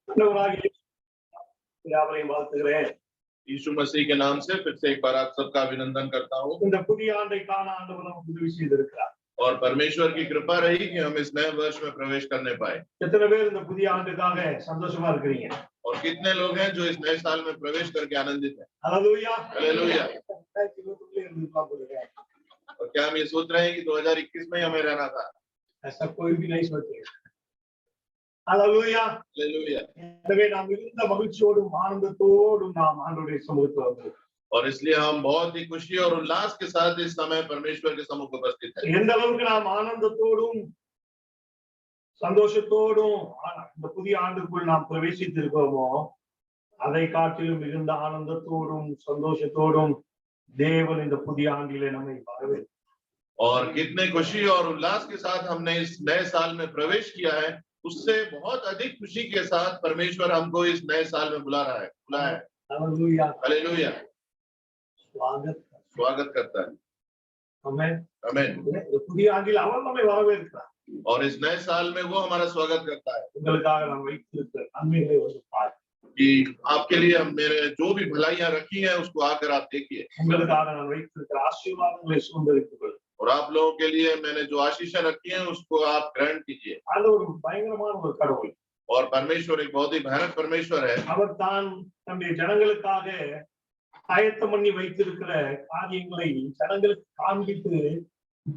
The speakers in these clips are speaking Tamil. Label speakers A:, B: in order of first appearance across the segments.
A: ஆண்டவராகிய யாவரையும் வாழ்த்துகிறேன்.
B: यीशु मसीह के नाम से फिर से एक बार आप सबका अभिनंदन करता हूँ।
A: இந்த புதிய ஆண்டை காண ஆண்டவர் நமக்கு உதவி செய்திருக்கிறார்.
B: और परमेश्वर की कृपा रही कि हम इस नए वर्ष में प्रवेश करने पाए।
A: எத்தனை பேர் இந்த புதிய ஆண்டுக்காக சந்தோஷமா இருக்கிறீங்க?
B: और कितने लोग हैं जो इस नए साल में प्रवेश करके आनंदित हैं?
A: Hallelujah
B: hallelujah. और क्या हम ये सोच रहे हैं कि 2021 में हमें रहना था?
A: ऐसा कोई भी नहीं सोचेगा। Hallelujah
B: hallelujah.
A: எனவே நாம் மிகுந்த மகிழ்ச்சியோடும் ஆனந்தத்தோடும் நாம் ஆண்டவருடைய சமூகத்தில் வந்திருக்கிறோம்.
B: और इसलिए हम बहुत ही खुशी और उल्लास के साथ इस समय परमेश्वर के सम्मुख उपस्थित हैं।
A: எந்த அளவுக்கு நாம் ஆனந்தத்தோடும் சந்தோஷத்தோடும் இந்த புதிய ஆண்டுக்குள் நாம் பிரவேசித்திருக்கிறோமோ அதை காட்டிலும் மிகுந்த ஆனந்தத்தோடும் சந்தோஷத்தோடும் தேவன் இந்த புதிய ஆண்டிலே நம்மை வரவேற்கிறார்.
B: और कितने खुशी और उल्लास के साथ हमने इस नए साल में प्रवेश किया है, उससे बहुत अधिक खुशी के साथ परमेश्वर हमको इस नए साल में बुलाया है।
A: Hallelujah
B: hallelujah. स्वागत करता है।
A: आमेन
B: आमेन।
A: புதிய ஆண்டில் அவர் நம்மை வரவேற்கிறார்.
B: और इस नए साल में वो हमारा स्वागत करता है।
A: உங்களுக்காக நாம் வைத்திருக்கிற நன்மைகளை ஒரு பார்.
B: कि आपके लिए हम मेरे जो भी भलाइयां रखी हैं उसको आकर आप देखिए।
A: உங்களுக்காக நான் வைத்திருக்கிற ஆசீர்வாதங்களை சுதந்திரித்துக் கொள்ளுங்கள்.
B: और आप लोगों के लिए मैंने जो आशीषें रखी हैं उसको आप ग्रहण कीजिए।
A: ஆண்டவர் பயங்கரமான ஒரு கடவுள்.
B: और परमेश्वर एक बहुत ही भयानक परमेश्वर है।
A: அவர் தான் தம்முடைய ஜனங்களுக்காக ஆயத்தம் பண்ணி வைத்திருக்கிற காரியங்களை ஜனங்களுக்கு காண்பித்து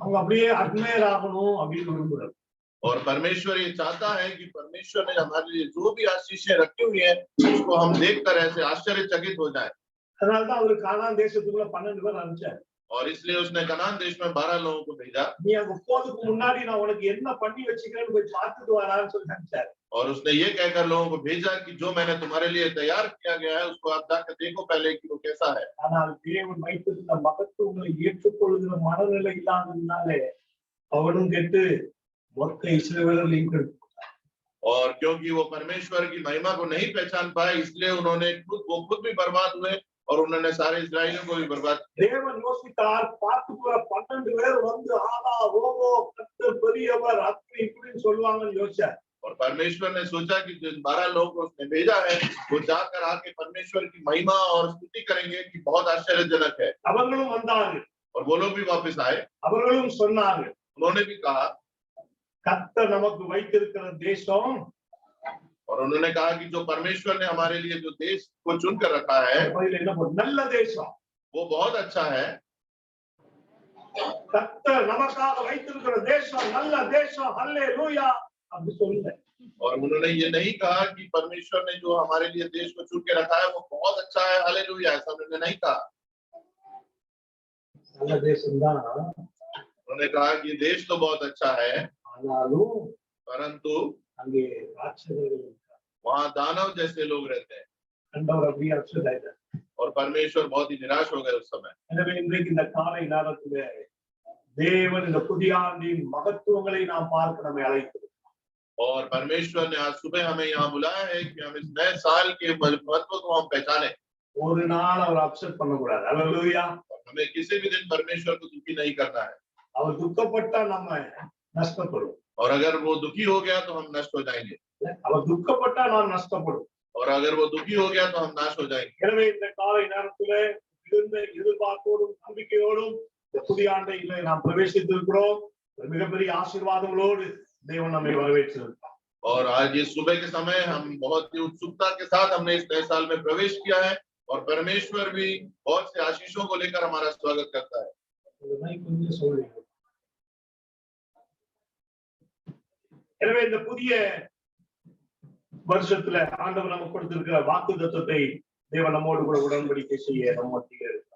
A: அவங்க அப்படியே அட்மையராகணும் அப்படின்னு விரும்புறாரு.
B: और परमेश्वर ये चाहता है कि परमेश्वर ने हमारे लिए जो भी आशीषें रखी हुई हैं उसको हम देखकर ऐसे आश्चर्यचकित हो जाए।
A: அதனாலதான் அவர் கானான் தேசத்துக்குள்ள 12 பேர் அனுப்பிச்சார்.
B: और इसलिए उसने कनान देश में 12 लोगों को भेजा।
A: நீ அங்க போறதுக்கு முன்னாடி நான் உனக்கு என்ன பண்ணி வச்சிருக்கேன்னு போய் பார்த்துட்டு வரான்னு சொல்லி அனுப்பிச்சார்.
B: और उसने ये कहकर लोगों को भेजा कि जो मैंने तुम्हारे लिए तैयार किया गया है उसको आप जाकर देखो पहले कि वो कैसा है।
A: ஆனால் தேவன் வைத்திருந்த மகத்துவங்களை ஏற்றுக்கொள்கிற மனநிலை இல்லாததுனாலே அவனும் கெட்டு மொத்த இஸ்ரவேலரையும் கெடுத்தார்.
B: और क्योंकि वो परमेश्वर की महिमा को नहीं पहचान पाए इसलिए उन्होंने खुद भी बर्बाद हुए और उन्होंने सारे इस्राएलियों को भी बर्बाद किया।
A: தேவன் யோசித்தார், பார்த்துக்குற 12 பேர் வந்து ஆதா ஓகோ கர்த்தர் பெரியவர் அப்படி இப்படின்னு சொல்லுவாங்கன்னு யோசிச்சார்.
B: और परमेश्वर ने सोचा कि जिन 12 लोगों को उसने भेजा है वो जाकर आके परमेश्वर की महिमा और स्तुति करेंगे कि बहुत आश्चर्यजनक है।
A: அவர்களும் வந்தார்கள்.
B: और वो लोग भी वापस आए।
A: அவர்களும் சொன்னார்கள்,
B: उन्होंने भी कहा,
A: கர்த்தர் நமக்கு வைத்திருக்கிற தேசம்,
B: और उन्होंने कहा कि जो परमेश्वर ने हमारे लिए जो देश को चुन कर रखा है
A: நல்ல தேசம்,
B: वो बहुत अच्छा है।
A: கர்த்தர் நமக்காக வைத்திருக்கிற தேசம் நல்ல தேசம், ஹல்லேலூயா அப்படி சொல்லுங்க।
B: और उन्होंने ये नहीं कहा कि परमेश्वर ने जो हमारे लिए देश को चुन के रखा है वो बहुत अच्छा है, हालेलुया, ऐसा उन्होंने नहीं कहा।
A: நல்ல தேசம் தான்,
B: उन्होंने कहा कि देश तो बहुत अच्छा है, परंतु
A: அங்கே ராட்சதர்கள்,
B: वहाँ दानव जैसे लोग रहते हैं।
A: ஆண்டவர் அப்படியே அப்செட் ஆயிட்டார்।
B: और परमेश्वर बहुत ही निराश हो गए उस समय।
A: எனவே இன்றைக்கு இந்த காலை நேரத்திலே தேவன் இந்த புதிய ஆண்டின் மகத்துவங்களை நாம் பார்க்க நம்மை அழைக்கிறார்।
B: और परमेश्वर ने आज सुबह हमें यहाँ बुलाया है कि हम इस नए साल के महत्व को हम पहचाने।
A: ஒரு நாள் அவர் அப்செட் பண்ணக்கூடாது, ஹல்லேலூயா।
B: हमें किसी भी दिन परमेश्वर को दुखी नहीं करना है।
A: அவர் துக்கப்பட்டா நம்ம நஷ்டப்படுவோம்।
B: और अगर वो दुखी हो गया तो हम नष्ट हो जाएंगे।
A: அவர் துக்கப்பட்டா நாம் நஷ்டப்படுவோம்।
B: और अगर वो दुखी हो गया तो हम नाश हो जाएंगे।
A: எனவே இந்த காலை நேரத்திலே மிகுந்த எதிர்பார்ப்போடும் நம்பிக்கையோடும் இந்த புதிய ஆண்டிலே நாம் பிரவேசித்திருக்கிறோம்। மிகப்பெரிய ஆசீர்வாதங்களோடு தேவன் நம்மை வரவேற்றிருக்கிறார்।
B: और आज ये सुबह के समय हम बहुत ही उत्सुकता के साथ हमने इस नए साल में प्रवेश किया है और परमेश्वर भी बहुत से आशीषों को लेकर हमारा स्वागत करता है।
A: எனவே இந்த புதிய வருஷத்துல ஆண்டவர் நமக்கு கொடுத்திருக்கிற வாக்குத்தத்தத்தை தேவன் நம்மோடு கூட உடன்படிக்கை செய்ய நம்ம மத்தியிலே இருக்கிறார்।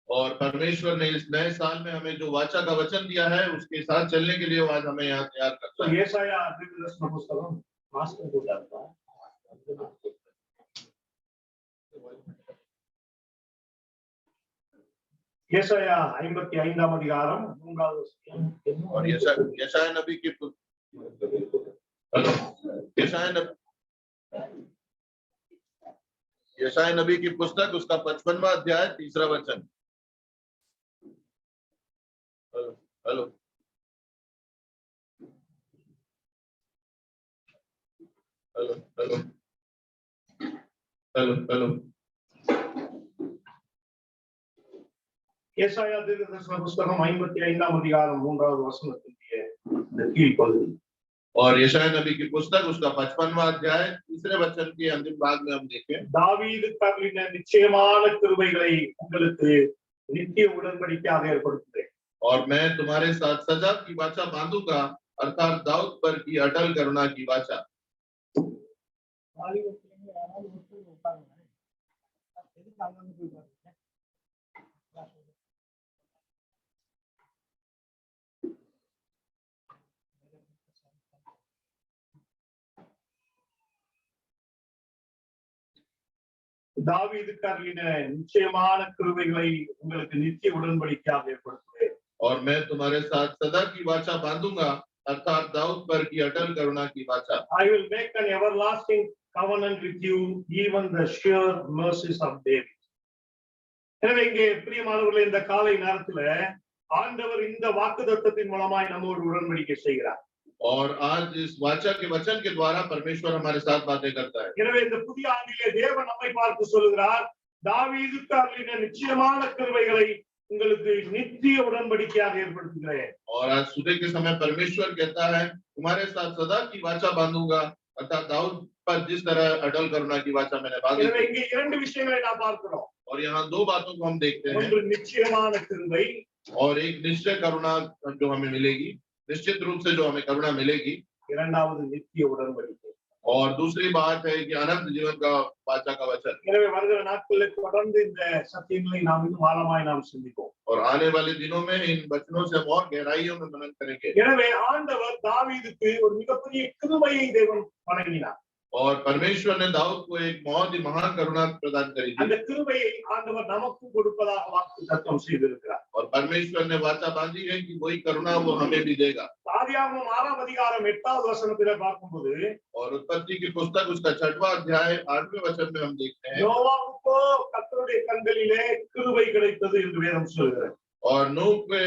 B: और परमेश्वर ने इस नए साल में हमें जो वाचा का वचन दिया है उसके साथ चलने के लिए आज हमें यहाँ तैयार करता है।
A: ஏசாயா தீர்க்கதரிசன புத்தகம் மாஸ்டர் போட்டாருப்பா, ஏசாயா 55ஆம் அதிகாரம் 3வது வசனம்।
B: और यशायाह नबी की यशायाह नबी की पुस्तक उसका 55वां अध्याय 3रा वचन। हेलो हेलो हेलो चलो
A: ஏசாயா தீர்க்கதரிசன புஸ்தகம் 55ஆம் அதிகாரம் 3வது வசனத்தினுடைய இந்த கீழ்ப்பகுதி.
B: और यशायाह नबी की पुस्तक उसका 55वां अध्याय तीसरे वचन के अंतिम भाग में हम देखें,
A: தாவீது தருளின நிச்சயமான கிருபைகளை உங்களுக்கு நித்திய உடன்படிக்கையாக ஏற்படுத்துகிறேன்.
B: और मैं तुम्हारे साथ सजा की वाचा बांधूंगा, अर्थात दाऊद पर की अटल करुणा की वाचा।
A: தாவீது தருளின நிச்சயமான கிருபைகளை உங்களுக்கு நித்திய உடன்படிக்கையாக ஏற்படுத்துகிறேன்.
B: और मैं तुम्हारे साथ सदा की वाचा बांधूंगा, अर्थात दाऊद पर की अटल करुणा की वाचा।
A: I will make an everlasting covenant with you, even the sure mercies of David. எனவே இங்கே பிரியமானவர்களே, இந்த காலை நேரத்துல ஆண்டவர் இந்த வாக்குத்தத்தத்தின் மூலமாய் நம்மோடு உடன்படிக்கை செய்கிறார்.
B: और आज इस वाचा के वचन के द्वारा परमेश्वर हमारे साथ बातें करता है।
A: எனவே இந்த புதிய ஆண்டிலே தேவன் நம்மை பார்த்து சொல்லுகிறார், தாவீதுக்கு அருளின நிச்சயமான கிருபைகளை உங்களுக்கு நித்திய உடன்படிக்கையாக ஏற்படுத்துகிறேன்.
B: और आज सुबह के समय परमेश्वर कहता है, तुम्हारे साथ सदा की वाचा बांधूंगा, अर्थात दाऊद पर जिस तरह अटल करुणा की वाचा मैंने बांधी।
A: எனவே இங்கே இரண்டு விஷயங்களை நாம் பார்க்கிறோம்.
B: और यहाँ दो बातों को हम देखते हैं,
A: ஒன்று நிச்சயமான கிருபை,
B: और एक निश्चय करुणा जो हमें मिलेगी, निश्चित रूप से जो हमें करुणा मिलेगी,
A: இரண்டாவது நித்திய உடன்படிக்கை.
B: और दूसरी बात है कि अनंत जीवन का वाचा का वचन।
A: எனவே வருகிற நாட்களில் தொடர்ந்து இந்த சத்தியங்களை நாம் இன்னும் ஆழமாய் நாம் சிந்திப்போம்.
B: और आने वाले दिनों में इन वचनों से हम और गहराइयों में मनन करेंगे।
A: எனவே ஆண்டவர் தாவீதுக்கு ஒரு மிகப்பெரிய கிருபையை தேவன் வழங்கினார்.
B: और परमेश्वर ने दाऊद को एक बहुत ही महान करुणा प्रदान करी थी,
A: அந்த கிருபையை ஆண்டவர் நமக்கும் கொடுப்பதாக வாக்குத்தத்தம் செய்திருக்கிறார்.
B: और परमेश्वर ने वाचा बांधी है कि वही करुणा वो हमें भी देगा।
A: ஆதியாகமம் 6ஆம் அதிகாரம் 8வது வசனத்திலே பார்க்கும்போது,
B: और उत्पत्ति की पुस्तक उसका 6वां अध्याय 8वें वचन में हम देखते हैं,
A: யோவாவுக்கோ கர்த்தருடைய கண்களிலே கிருபை கிடைத்தது என்று வேதம் சொல்கிறது.
B: और नूह पे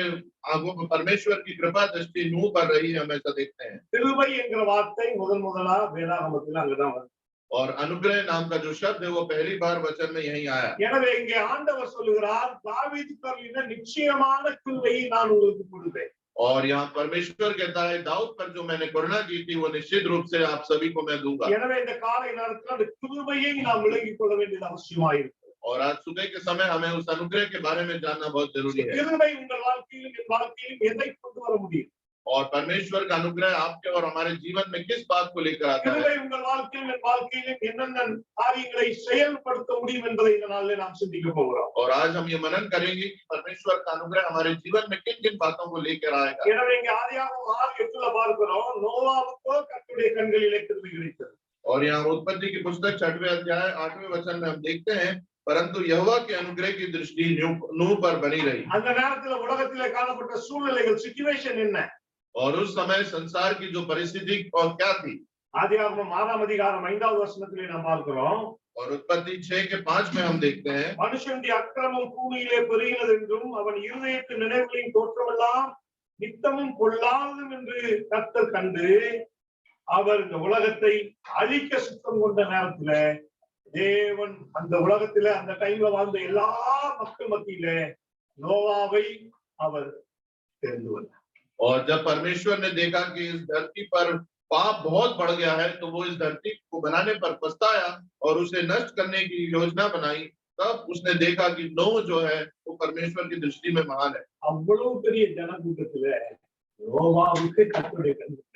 B: आगों में परमेश्वर की कृपा दृष्टि नूह पर रही है, हम ऐसा देखते हैं।
A: கிருபை என்கிற வார்த்தை முதலா வேதாகமத்தில் அங்கதான் வருது.
B: और अनुग्रह नाम का जो शब्द है वो पहली बार वचन में यही आया।
A: எனவே இங்கே ஆண்டவர் சொல்லுகிறார், தாவீதுக்கு அருளின நிச்சயமான கிருபையை நான் உங்களுக்கு கொடுப்பேன்.
B: और यहाँ परमेश्वर कहता है, दाऊद पर जो मैंने करुणा की थी वो निश्चित रूप से आप सभी को मैं दूंगा।
A: எனவே இந்த காலை நேரத்தில் அந்த கிருபையை நாம் விளங்கிக் கொள்ள வேண்டியது அவசியமாயிருக்கு.
B: और आज सुबह के समय हमें उस अनुग्रह के बारे में जानना बहुत जरूरी है।
A: கிருபை உங்கள் வாழ்க்கையிலும் என் வாழ்க்கையிலும் எதை கொண்டு வர முடியும்?
B: और परमेश्वर का अनुग्रह आपके और हमारे जीवन में किस बात को लेकर आता है?
A: கிருபை உங்கள் வாழ்க்கையிலும் என் வாழ்க்கையிலும் என்னென்ன காரியங்களை செயல்படுத்த முடியும் என்பதை இந்த நாளிலே நாம் சிந்திக்க போகிறோம்.
B: और आज हम ये मनन करेंगे कि परमेश्वर का अनुग्रह हमारे जीवन में किन किन बातों को लेकर आएगा।
A: எனவே இங்கே ஆதியாகமம் 6:8 பார்க்கிறோம், நோவாவுக்கோ கர்த்தருடைய கண்களிலே கிருபை கிடைத்தது.
B: और यहाँ उत्पत्ति की पुस्तक 6वें अध्याय 8वें वचन में हम देखते हैं, परंतु यहोवा के अनुग्रह की दृष्टि नूह पर बनी रही।
A: அந்த நேரத்துல உலகத்திலே காணப்பட்ட சூழ்நிலைகள், சிச்சுவேஷன் என்ன?
B: और उस समय संसार की जो परिस्थिति और क्या थी,
A: ஆதியாகமம் 6ஆம் அதிகாரம் 5வது வசனத்திலே நாம் பார்க்கிறோம்,
B: और उत्पत्ति 6 के 5 में हम देखते हैं,
A: மனுஷனுடைய அக்கிரமம் பூமியிலே பெருகினது என்றும் அவன் இருதயத்து நினைவுகளின் தோற்றமெல்லாம் நித்தமும் பொல்லாததும் என்று கர்த்தர் கண்டு அவர் இந்த உலகத்தை அழிக்க சுத்தம் கொண்ட நேரத்துல தேவன் அந்த உலகத்துல அந்த டைம்ல வாழ்ந்த எல்லா மக்கள் மத்தியில நோவாவை அவர் தெரிந்து வந்தார்.
B: और जब परमेश्वर ने देखा कि इस धरती पर पाप बहुत बढ़ गया है, तो वो इस धरती को बनाने पर पछताया और उसे नष्ट करने की योजना बनाई। तब उसने देखा कि नूह जो है वो परमेश्वर की दृष्टि में महान है।
A: அவ்வளவு பெரிய ஜனக்கூட்டத்துல நோவாவுக்கு கர்த்தருடைய கண்கள்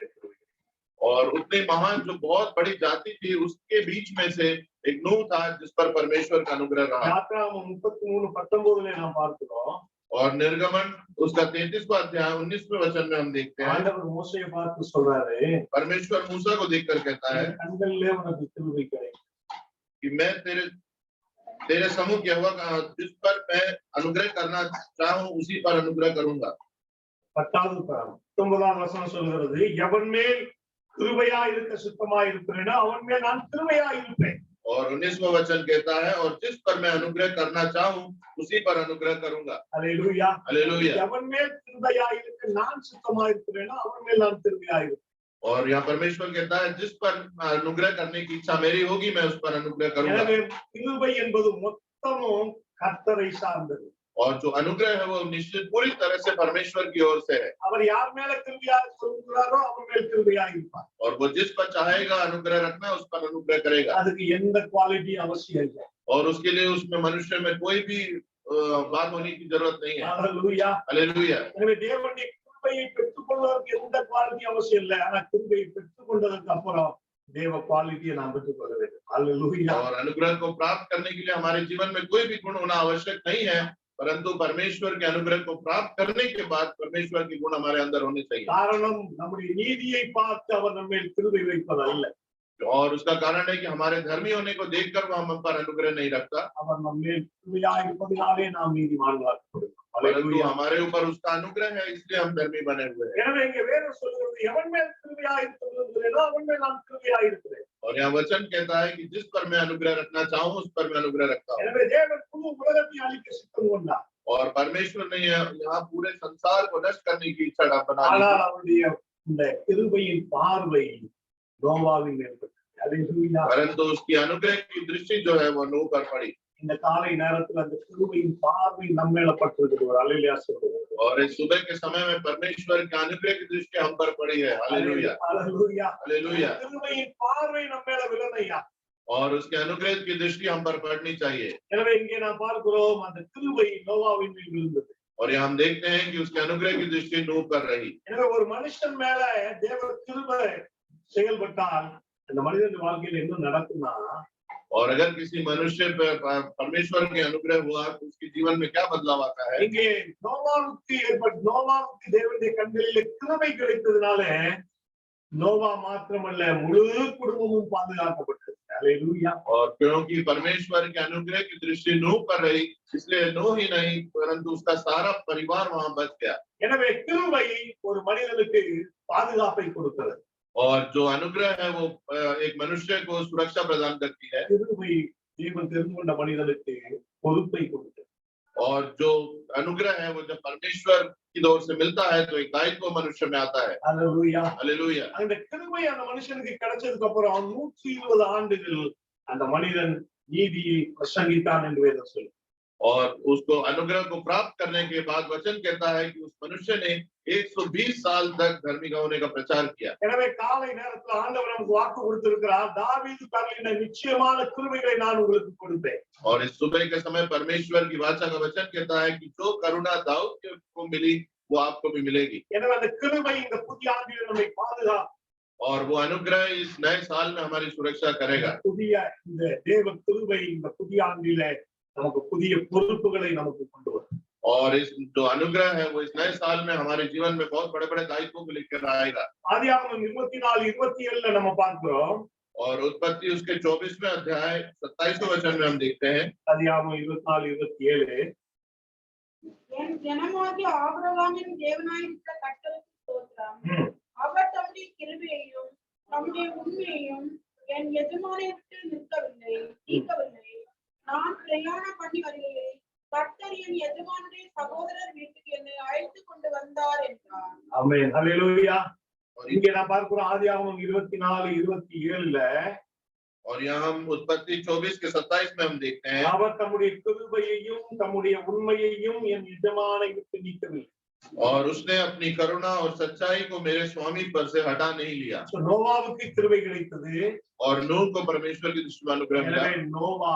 B: और उतनी महान जो बहुत बड़ी जाति थी उसके बीच में से एक नूह था जिस पर परमेश्वर का अनुग्रह रहा।
A: யாத்ராகமம் 33:19 நாம் பார்க்கிறோம்,
B: और निर्गमन उसका 33वां अध्याय 19वें वचन में हम देखते हैं,
A: ஆண்டவர் மோசேயை பார்த்து சொல்றாரு,
B: परमेश्वर मूसा को देखकर कहता है
A: கண்களிலே உனக்கு கிருபை கிடைக்கும்.
B: कि मैं तेरे सम्मुख यहोवा का जिस पर मैं अनुग्रह करना चाहूं उसी पर अनुग्रह करूंगा।
A: 19வது வசனம் சொல்கிறது, எவன் மேல் கிருபையா இருக்க சுத்தமா இருக்கிறேனோ அவன் மேல் நான் கிருபையா இருப்பேன்.
B: और 19वां वचन कहता है, और जिस पर मैं अनुग्रह करना चाहूं उसी पर अनुग्रह करूंगा।
A: அல்லேலூயா.
B: हालेलुया।
A: எவன் மேல் கிருபையா இருக்க நான் சுத்தமா இருக்கிறேனோ அவன் மேல் நான் கிருபையா இருப்பேன்.
B: और यहाँ परमेश्वर कहता है जिस पर अनुग्रह करने की इच्छा मेरी होगी मैं उस पर अनुग्रह करूंगा।
A: எனவே கிருபை என்பது மொத்தமும் கர்த்தரை சார்ந்தது.
B: और जो अनुग्रह है वो निश्चित पूरी तरह से परमेश्वर की ओर से है।
A: அவர் யார் மேல கிருபையா சொல்கிறாரோ அவர் மேல் கிருபையா இருப்பார்.
B: और वो जिस पर चाहेगा अनुग्रह रखना उस पर अनुग्रह करेगा।
A: அதுக்கு எந்த குவாலிட்டி அவசியம் இல்லை.
B: और उसके लिए उसमें मनुष्य में कोई भी बात होने की जरूरत नहीं है।
A: ஹalleluya.
B: हालेलुया।
A: எனவே தேவனுடைய கிருபையை பெற்றுக்கொள்வதற்கு எந்த குவாலிட்டி அவசியம் இல்லை. ஆனா கிருபையை பெற்றுக்கொண்டதற்கு அப்புறம் தேவ குவாலிட்டியை நாம் பெற்றுக்கொள்ள வேண்டும். ஹalleluya.
B: और अनुग्रह को प्राप्त करने के लिए हमारे जीवन में कोई भी गुण होना आवश्यक नहीं है, परंतु परमेश्वर के अनुग्रह को प्राप्त करने के बाद परमेश्वर के गुण हमारे अंदर होने चाहिए।
A: காரணம் நம்முடைய நீதியை பார்த்து அவர் நம்ம மேல் கிருபை வைப்பதல்ல.
B: और उसका कारण है कि हमारे धर्मी होने को देखकर वो हम पर अनुग्रह नहीं रखता,
A: அவர் நம்ம மேல் கிருபையா இருப்பதினாலே நாம் நீதிமான்களாக்கப்படுகிறோம்.
B: परंतु
A: ஹalleluya.
B: हमारे ऊपर उसका अनुग्रह है इसलिए हम धर्मी बने हुए हैं।
A: எனவே இங்கே வேதம் சொல்கிறது எவன் மேல் கிருபையா இருக்கிறதோ அவன் மேல் நான் கிருபையா இருக்கிறேன்.
B: और यहाँ वचन कहता है कि जिस पर मैं अनुग्रह रखना चाहूँ उस पर मैं अनुग्रह रखता हूँ।
A: எனவே தேவன் முழு உலகத்தை அழிக்க சித்தம் கொண்டார்.
B: और परमेश्वर ने यहाँ पूरे संसार को नष्ट करने की इच्छा बना ली,
A: ஆனால் அவருடைய இந்த கிருபையின் பார்வை நோவாவின் மேல் பட்டது. ஹalleluya.
B: परंतु उसकी अनुग्रह की दृष्टि जो है वो नूह पर पड़ी।
A: இந்த காலை நேரத்துல அந்த கிருபையின் பார்வை நம்ம மேல பட்டிருக்கு. ஒரு அல்லேலூயா சொல்லுங்க.
B: और इस सुबह के समय में परमेश्वर के अनुग्रह की दृष्टि हम पर पड़ी है। हालेलुया,
A: ஹalleluya.
B: हालेलुया।
A: கிருபையின் பார்வை நம்ம மேல விழலையா?
B: और उसके अनुग्रह की दृष्टि हम पर पड़नी चाहिए।
A: எனவே இங்கே நாம் பார்க்கிறோம் அந்த கிருபை நோவாவின் மேல் விழுந்தது.
B: और ये हम देखते हैं कि उसके अनुग्रह की दृष्टि नूह पर रही।
A: எனவே ஒரு மனுஷன் மேல தேவ கிருபை செயல்பட்டால் அந்த மனிதன் வாழ்க்கையில் என்ன நடக்கும்னா,
B: और अगर किसी मनुष्य पर परमेश्वर के अनुग्रह हुआ तो उसके जीवन में क्या बदलाव आता है?
A: இங்கே நோவாவுக்கு தேவனுடைய கண்களிலே கிருபை கிடைத்ததுனால நோவா மாத்திரமல்ல முழு குடும்பமும் பாதுகாக்கப்பட்டது. ஹalleluya.
B: और क्योंकि परमेश्वर के अनुग्रह की दृष्टि नूह पर रही इसलिए नूह ही नहीं परंतु उसका सारा परिवार वहां बच गया।
A: எனவே கிருபை ஒரு மனிதனுக்கு பாதுகாப்பை கொடுக்கிறது.
B: और जो अनुग्रह है वो एक मनुष्य को सुरक्षा प्रदान करती है।
A: கிருபை தேவன் தெரிந்து கொண்ட மனிதனுக்கு பொறுப்பை கொடுக்கிறது.
B: और जो अनुग्रह है वो जब परमेश्वर की ओर से मिलता है तो एक दायित्व मनुष्य में आता है।
A: ஹalleluya.
B: हालेलुया।
A: அந்த கிருபை அந்த மனுஷனுக்கு கிடைச்சதுக்கு அப்புறம் 120 ஆண்டுகள் அந்த மனிதன் நீதியை பிரசங்கித்தான் என்று வேதம் சொல்லுது.
B: और उसको अनुग्रह को प्राप्त करने के बाद वचन कहता है कि उस मनुष्य ने 120 साल तक धर्मी होने का प्रचार किया।
A: எனவே காலை நேரத்துல ஆண்டவர் நமக்கு வாக்கு கொடுத்திருக்கிறார், தாவீது தள்ளின நிச்சயமான கிருபைகளை நான் உங்களுக்கு கொடுப்பேன்.
B: और इस सुबह के समय परमेश्वर की वाचा का वचन कहता है कि जो करुणा दाऊद को मिली वो आपको भी मिलेगी।
A: எனவே அந்த கிருபை இந்த புதிய ஆண்டில் நம்மை பாதுகாக்கும்.
B: और वो अनुग्रह इस नए साल में हमारी सुरक्षा करेगा।
A: புதிய இந்த தேவ கிருபை இந்த புதிய ஆண்டிலே நமக்கு புதிய பொறுப்புகளை நமக்கு கொண்டு வரும்.
B: और इस जो अनुग्रह है वो इस नए साल में हमारे जीवन में बहुत बड़े बड़े दायित्वों को लेकर आएगा।
A: ஆதியாகமம் 24:27 நம்ம பார்க்கிறோம்.
B: और उत्पत्ति उसके 24वें अध्याय 27वें वचन में हम देखते हैं।
A: ஆதியாகமம் 24:27
C: என் ஜனமாகிய ஆபிரகாமின் தேவனாயிருக்கிற கர்த்தருக்கு ஸ்தோத்திரம். அவர் தம்முடைய கிருபையையும் தம்முடைய உண்மையையும் என் எஜமானை விட்டு நீக்கவில்லை. நான் பிரயாணம் பண்ணி வருகிறேன். கர்த்தர் என் எஜமானுடைய சகோதரர் வீட்டுக்கு என்னை அழைத்து கொண்டு வந்தார் என்றார்.
A: ஆமென். ஹalleluya. இங்கே நான் பார்க்கிறோம் ஆதியாகமம் 24:27
B: और यहाँ हम उत्पत्ति 24 के 27 में हम देखते हैं।
A: அவர் தம்முடைய கிருபையையும் தம்முடைய உண்மையையும் என் எஜமானை விட்டு நீக்கவில்லை.
B: और उसने अपनी करुणा और सच्चाई को मेरे स्वामी पर से हटा नहीं लिया।
A: நோவாவுக்கு கிருபை கிடைத்தது.
B: और नूह को परमेश्वर की दृष्टि में अनुग्रह मिला।
A: எனவே நோவா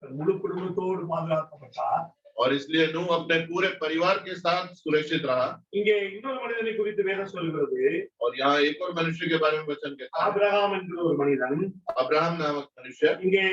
A: முழு குடும்பத்தோடு பாதுகாக்கப்பட்டார்.
B: और इसलिए नूह अपने पूरे परिवार के साथ सुरक्षित रहा।
A: இங்கே இன்னொரு மனிதனை குறித்து வேதம் சொல்கிறது.
B: और यहाँ एक और मनुष्य के बारे में वचन कहता है,
A: ஆபிரகாம் என்ற ஒரு மனிதன்.
B: अब्राहम नामक मनुष्य।
A: இங்கே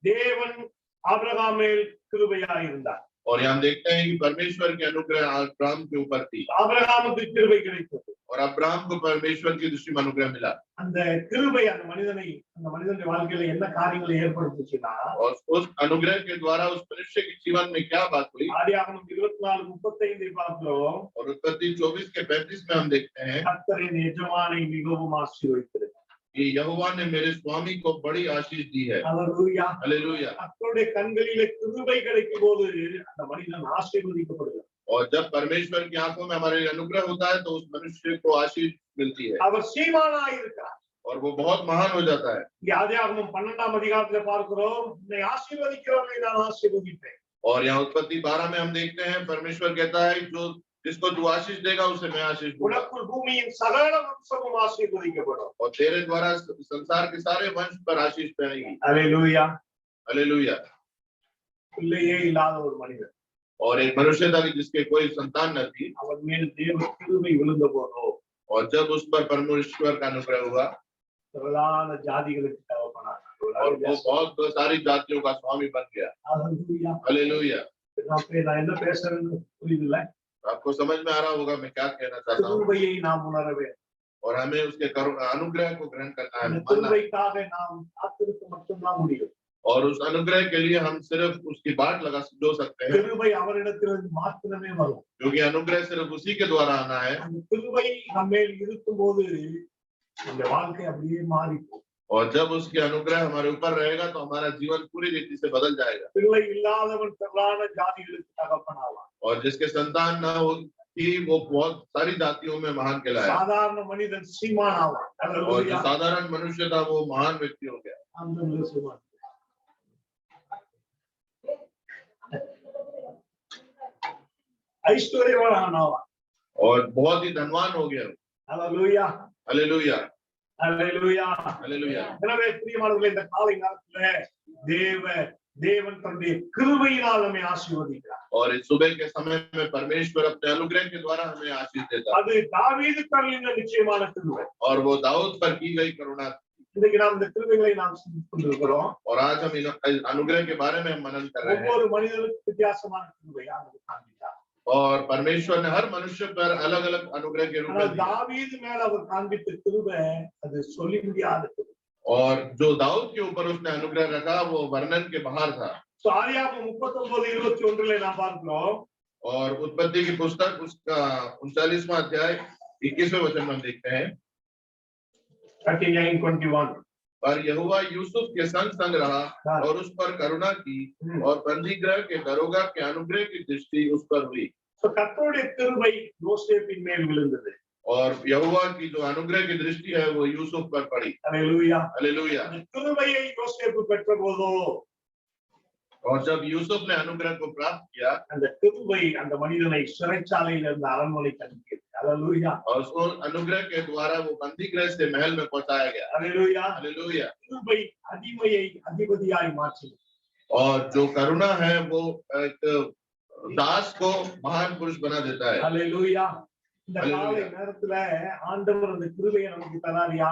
A: தேவன் ஆபிரகாம் மேல் கிருபையாய் இருந்தார்.
B: और यहाँ हम देखते हैं कि परमेश्वर की अनुग्रह अब्राहम के ऊपर थी।
A: ஆபிரகாமுக்கு கிருபை கிடைத்தது.
B: और अब्राहम को परमेश्वर की दृष्टि में अनुग्रह मिला।
A: அந்த கிருபை அந்த மனிதனுடைய வாழ்க்கையில என்ன காரியங்களை ஏற்படுத்துச்சுன்னா,
B: और उस अनुग्रह के द्वारा उस मनुष्य के जीवन में क्या बात हुई?
A: ஆதியாகமம் 24:35 பார்க்கிறோம்.
B: और उत्पत्ति 24 के 35 में हम देखते हैं
A: கர்த்தரின் எஜமானை மிகவும் ஆசீர்வதித்தார்.
B: कि यहोवा ने मेरे स्वामी को बड़ी आशीष दी है।
A: ஹalleluya.
B: हालेलुया।
A: கர்த்தருடைய கண்களிலே கிருபை கிடைக்கும் போது அந்த மனிதன் ஆசீர்வதிக்கப்படுகிறார்.
B: और जब परमेश्वर की आंखों में हमारे लिए अनुग्रह होता है तो उस मनुष्य को आशीष मिलती है
A: அவர் சீமானாயிருக்கிறார்.
B: और वो बहुत महान हो जाता है।
A: இங்க ஆதியாகமம் 12ஆம் அதிகாரத்துல பார்க்கிறோம், உன்னை ஆசீர்வதிக்கிறவனை நான் ஆசீர்வதிப்பேன்.
B: और यहाँ उत्पत्ति 12 में हम देखते हैं परमेश्वर कहता है जो जिसको तू आशीष देगा उसे मैं आशीष दूंगा
A: உனக்குள் பூமியின் சகல வம்சமும் ஆசீர்வதிக்கப்படும்.
B: और तेरे द्वारा संसार के सारे वंश पर आशीष पाएगी।
A: அல்லேலூயா.
B: हालेलुया।
A: பிள்ளையே இல்லாத ஒரு மனிதன்,
B: और एक मनुष्य था कि जिसके कोई संतान न थी
A: அவன் மேல் தேவ கிருபை விழுந்த போதோ
B: और जब उस पर परमेश्वर का अनुग्रह हुआ
A: பிரதான ஜாதிகளுக்கு தகப்பனானார்.
B: और वो बहुत सारी जातियों का स्वामी बन गया।
A: அல்லேலூயா.
B: हालेलुया।
A: நான் என்ன பேசுறேன்னு புரியுதுல்ல?
B: आपको समझ में आ रहा होगा मैं क्या कहना चाहता हूँ।
A: கிருபையை நாம் உணர வேண்டும்.
B: और हमें उसके अनुग्रह को ग्रहण करना है,
A: அந்த
B: मानना है।
A: கிருபைக்காக நாம் காத்திருக்க மட்டும்தான் முடியும்.
B: और उस अनुग्रह के लिए हम सिर्फ उसकी बाट लगा जो सकते हैं
A: கிருபை அவரிடத்திலிருந்து மாத்திரமே வரும்.
B: क्योंकि अनुग्रह सिर्फ उसी के द्वारा आना है।
A: அந்த கிருபை நம்ம மேல் இருக்கும்போது நம்ம வாழ்க்கை அப்படியே மாறி போகும்.
B: और जब उसके अनुग्रह हमारे ऊपर रहेगा तो हमारा जीवन पूरी रीति से बदल जाएगा।
A: பிள்ளை இல்லாதவன் பிரதான ஜாதிகளுக்கு தகப்பனாவான்.
B: और जिसके संतान न हो कि वो बहुत सारी जातियों में महान कहलाया
A: சாதாரண மனிதன் சீமான் ஆவான்.
B: और जो
A: அல்லேலூயா.
B: साधारण मनुष्य था वो महान व्यक्ति हो गया।
A: அந்த சீமான் ஐஸ்வர்யவான் ஆவான்.
B: और बहुत ही धनवान हो गया।
A: அல்லேலூயா.
B: हालेलुया।
A: அல்லேலூயா.
B: हालेलुया।
A: எனவே பிரியமானவர்களே, இந்த காலை நேரத்துல தேவன் தன்னுடைய கிருபையினால் நம்மை ஆசீர்வதிக்கிறார்.
B: और इस सुबह के समय में परमेश्वर अपने अनुग्रह के द्वारा हमें आशीष देता है
A: அது தாவீதுக்கு அருளின நிச்சயமான கிருபை.
B: और वो दाऊद पर की गई करुणा।
A: இன்னைக்கு நாம் இந்த கிருபைகளை நாம் சிந்தித்துக் கொண்டிருக்கிறோம்.
B: और आज हम अनुग्रह के बारे में हम मनन कर रहे हैं
A: ஒவ்வொரு மனிதனுக்கும் வித்தியாசமான கிருபை ஆண்டவர் காண்பித்தார்.
B: और परमेश्वर ने हर मनुष्य पर अलग अलग अनुग्रह के रूप में
A: ஆனால்
B: दिया।
A: தாவீது மேல அவர் காண்பித்த கிருபை அது சொல்லி முடியாத கிருபை.
B: और जो दाऊद के ऊपर उसने अनुग्रह रखा वो वर्णन के बाहर था।
A: ஆதியாகமம் 39:21 நாம் பார்க்கிறோம்.
B: और उत्पत्ति की पुस्तक उसका 39वां अध्याय 21वें वचन में हम देखते हैं
A: 39:21
B: पर यहोवा यूसुफ के संग संग रहा और उस पर करुणा की और बंदीगृह के दरोगा के अनुग्रह की दृष्टि उस पर हुई।
A: கர்த்தருடைய கிருபை யோசேப்பின் மேல் விழுந்தது.
B: और यहोवा की जो अनुग्रह की दृष्टि है वो यूसुफ पर पड़ी।
A: அல்லேலூயா.
B: हालेलुया।
A: அந்த கிருபையை யோசேப்பு பெற்றபோதோ
B: और जब यूसुफ ने अनुग्रह को प्राप्त किया
A: அந்த கிருபை அந்த மனிதனை சிறைச்சாலையில் இருந்து அரண்மனைக்கு அனுப்பியது. அல்லேலூயா.
B: और उस अनुग्रह के द्वारा वो बंदीगृह से महल में पहुंचाया गया।
A: அல்லேலூயா.
B: हालेलुया।
A: கிருபை அடிமையை அதிபதியாய் மாற்றியது.
B: और जो करुणा है वो एक दास को महान पुरुष बना देता है।
A: அல்லேலூயா. இந்த
B: அல்லேலூயா.
A: காலை நேரத்துல ஆண்டவர் அந்த கிருபையை நமக்கு தராரியா?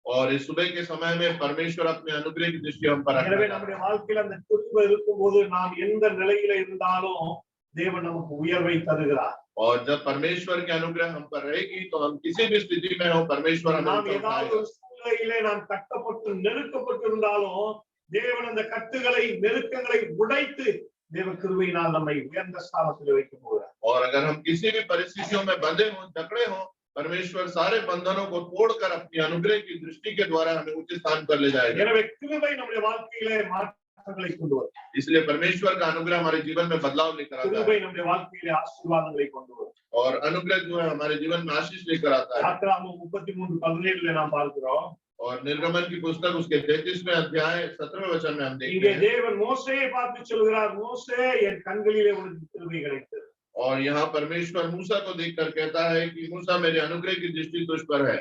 B: और इस सुबह के समय में परमेश्वर अपने अनुग्रह की दृष्टि हम पर
A: எனவே
B: रखता
A: நம்முடைய
B: है।
A: வாழ்க்கையில அந்த கிருபை இருக்கும்போது நாம் எந்த நிலையில இருந்தாலும் தேவன் நமக்கு உயர்வை தருகிறார்.
B: और जब परमेश्वर की अनुग्रह हम पर रहेगी तो हम किसी भी स्थिति में हो परमेश्वर हमें
A: நாம்
B: ऊपर
A: ஏதாவது
B: उठाएगा।
A: ஒரு சூழ்நிலையிலே நாம் கட்டப்பட்டு நெருக்கப்பட்டு இருந்தாலும் தேவன் அந்த கட்டுகளை நெருக்கங்களை உடைத்து தேவ கிருபையினால் நம்மை உயர்ந்த ஸ்தானத்தில் வைக்க போகிறார்.
B: और अगर हम किसी भी परिस्थितियों में बंधे हों जकड़े हों परमेश्वर सारे बंधनों को तोड़कर अपनी अनुग्रह की दृष्टि के द्वारा हमें उच्च स्थान पर ले जाएगा।
A: எனவே கிருபை நம்முடைய வாழ்க்கையிலே மாற்றங்களை கொண்டு வரும்.
B: इसलिए परमेश्वर का अनुग्रह हमारे जीवन में बदलाव लेकर आता
A: கிருபை
B: है
A: நம்முடைய வாழ்க்கையிலே ஆசீர்வாதங்களை கொண்டு வரும்.
B: और अनुग्रह जो है हमारे जीवन में आशीष लेकर आता है।
A: யாத்திராகமம் 33:17 நாம் பார்க்கிறோம்.
B: और निर्गमन की पुस्तक उसके 33वें अध्याय 17वें वचन में हम देखते
A: இங்கே
B: हैं
A: தேவன் மோசேயை பார்த்து சொல்கிறார், மோசே என் கண்களிலே உனக்கு கிருபை கிடைத்தது.
B: और यहाँ परमेश्वर मूसा को देखकर कहता है कि मूसा मेरे अनुग्रह की दृष्टि तुझ पर है।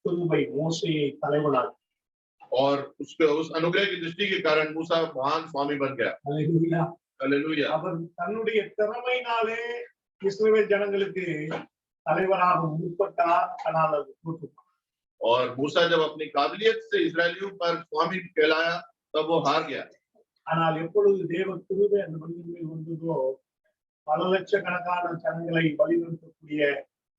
A: கிருபை மோசேயை தலைவனாக
B: और उसके उस अनुग्रह की दृष्टि के कारण मूसा महान स्वामी बन गया।
A: அல்லேலூயா.
B: हालेलुया।
A: அவர் தன்னுடைய திறமையினாலே இஸ்ரவேல் ஜனங்களுக்கு தலைவராக முற்பட்டார். ஆனால் அது தோற்றுப்போனார்.
B: और मूसा जब अपनी काबिलियत से इस्राएलियों पर स्वामी कहलाया तब वो हार गया।
A: ஆனால் எப்பொழுது தேவ கிருபை அந்த மனிதன் மேல் வந்ததோ பல லட்சக்கணக்கான ஜனங்களை வழிநடத்தக்கூடிய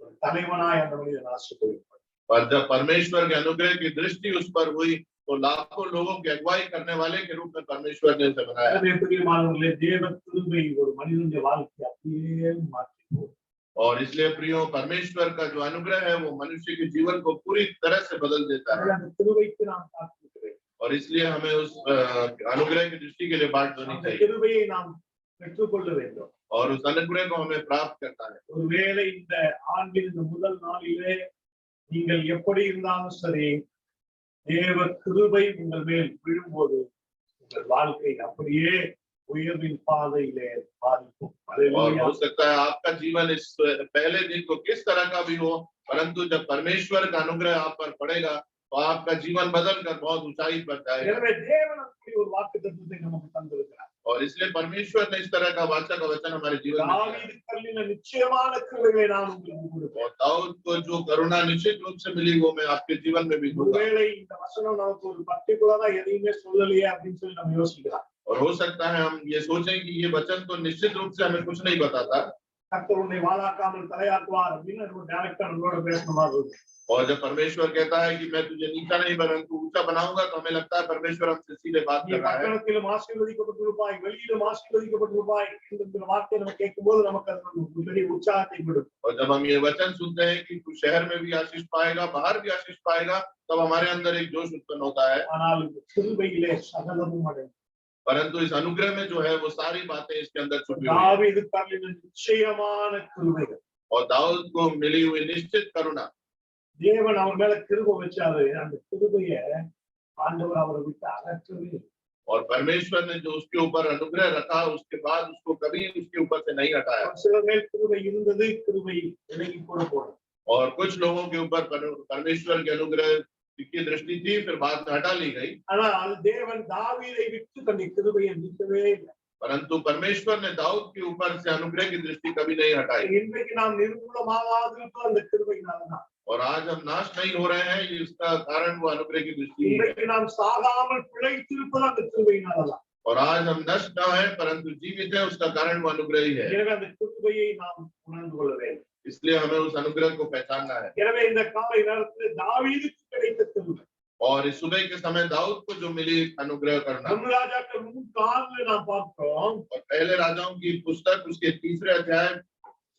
A: ஒரு தலைவனாய் அந்த மனிதன் ஆசீர்வதிப்பார்.
B: और जब परमेश्वर के अनुग्रह की दृष्टि उस पर हुई तो लाखों लोगों की अगुवाई करने वाले के रूप में परमेश्वर ने उसे बनाया।
A: எனவே பிரியமானவர்களே, தேவ கிருபை ஒரு மனிதனுடைய வாழ்க்கையை அப்படியே மாற்றி போடும்.
B: और इसलिए प्रियो परमेश्वर का जो अनुग्रह है वो मनुष्य के जीवन को पूरी तरह से बदल देता है।
A: அந்த கிருபைக்கு நாம் காத்திருக்கிறோம்.
B: और इसलिए हमें उस अनुग्रह की दृष्टि के लिए बाट देनी
A: அந்த
B: चाहिए।
A: கிருபையை நாம் பெற்றுக்கொள்ள வேண்டும்.
B: और उस अनुग्रह को हमें प्राप्त करना है।
A: ஒருவேளை இந்த ஆண்டின் இந்த முதல் நாளிலே நீங்கள் எப்படி இருந்தாலும் சரி, தேவ கிருபை உங்கள் மேல் விழும்போது உங்கள் வாழ்க்கை அப்படியே உயர்வின் பாதையிலே பாதிக்கும்.
B: और
A: அல்லேலூயா.
B: हो सकता है आपका जीवन इस पहले दिन को किस तरह का भी हो, परंतु जब परमेश्वर का अनुग्रह आप पर पड़ेगा तो आपका जीवन बदल कर बहुत ऊंचाई पर जाएगा।
A: எனவே தேவன் அப்படி ஒரு வாக்குத்தத்தத்தை நமக்கு தந்திருக்கிறார்.
B: और इसलिए परमेश्वर ने इस तरह का वाचा का वचन हमारे जीवन में दिया है।
A: தாவீது கல்லின நிச்சயமான கிருபையை நான் உங்களுக்கு கொடுப்பேன்.
B: और दाऊद को जो करुणा निश्चित रूप से मिली वो मैं आपके जीवन में भी दूंगा।
A: ஒருவேளை இந்த வசனம் நமக்கு ஒரு பர்టిక్యులரா எதையுமே சொல்லலையே அப்படின்னு சொல்லி நம்ம யோசிக்கலாம்.
B: और हो सकता है हम ये सोचें कि ये वचन तो निश्चित रूप से हमें कुछ नहीं बताता।
A: கர்த்தர் உன்னை வாழாக்காமல் தலையாக்குவார் அப்படின்னு ஒரு டைரக்டா நம்மளோட பேசுன மாதிரி இருக்கு.
B: और जब परमेश्वर कहता है कि मैं तुझे नीचा नहीं परंतु ऊंचा बनाऊंगा तो हमें लगता है परमेश्वर हमसे सीधे बात
A: நீ
B: कर रहा है।
A: பட்டணத்திலும் ஆசீர்வதிக்கப்பட்டிருப்பாய், வெளியிலும் ஆசீர்வதிக்கப்பட்டிருப்பாய் இந்த வார்த்தையை நம்ம கேட்கும்போது நமக்கு அது ஒரு பெரிய உற்சாகத்தை கொடுக்கும்.
B: और जब हम ये वचन सुनते हैं कि तू शहर में भी आशीष पाएगा, बाहर भी आशीष पाएगा, तब हमारे अंदर एक जोश उत्पन्न होता है।
A: ஆனால் இந்த கிருபையிலே சகலமும் அடங்கும்.
B: परंतु इस अनुग्रह में जो है वो सारी बातें इसके अंदर छुपी हुई हैं।
A: தாவீது கல்லின நிச்சயமான கிருபைகள்.
B: और दाऊद को मिली हुई निश्चित करुणा,
A: தேவன் அவர் மேல கிருபை வச்சாரு, அந்த கிருபைய ஆண்டவர் அவரை விட்டு அகற்றவே இல்லை.
B: और परमेश्वर ने जो उसके ऊपर अनुग्रह रखा उसके बाद उसको कभी उसके ऊपर से नहीं हटाया।
A: ஒரு சிலர் மேல் கிருபை இருந்தது, கிருபை விலகி போனது.
B: और कुछ लोगों के ऊपर परमेश्वर के अनुग्रह की दृष्टि थी, फिर बाद में हटा ली गई।
A: ஆனால் தேவன் தாவீதை விட்டு தன்னை கிருபையை நீக்கவே இல்லை.
B: परंतु परमेश्वर ने दाऊद के ऊपर से अनुग्रह की दृष्टि कभी नहीं हटाई।
A: இன்றைக்கு நாம் நிர்மூலமாகாதிருப்போம் அந்த கிருபையினாலதான்.
B: और आज हम नाश नहीं हो रहे हैं, ये इसका कारण वो अनुग्रह की दृष्टि है।
A: இன்றைக்கு நாம் சாகாமல் பிழைத்திருப்பது அந்த கிருபையினாலதான்.
B: और आज हम नष्ट न है परंतु जीवित है, उसका कारण वो अनुग्रह ही है।
A: எனவே அந்த கிருபையை நாம் உணர்ந்து கொள்ள வேண்டும்.
B: इसलिए हमें उस अनुग्रह को पहचानना है।
A: எனவே இந்த காலை நேரத்தில் தாவீதுக்கு கிடைத்த கிருபை,
B: और इस सुबह के समय दाऊद को जो मिली अनुग्रह करना,
A: நம்ம ராஜாக்கள் 3:4 நாம் பார்த்தோம்.
B: और पहले राजाओं की पुस्तक उसके 3 अध्याय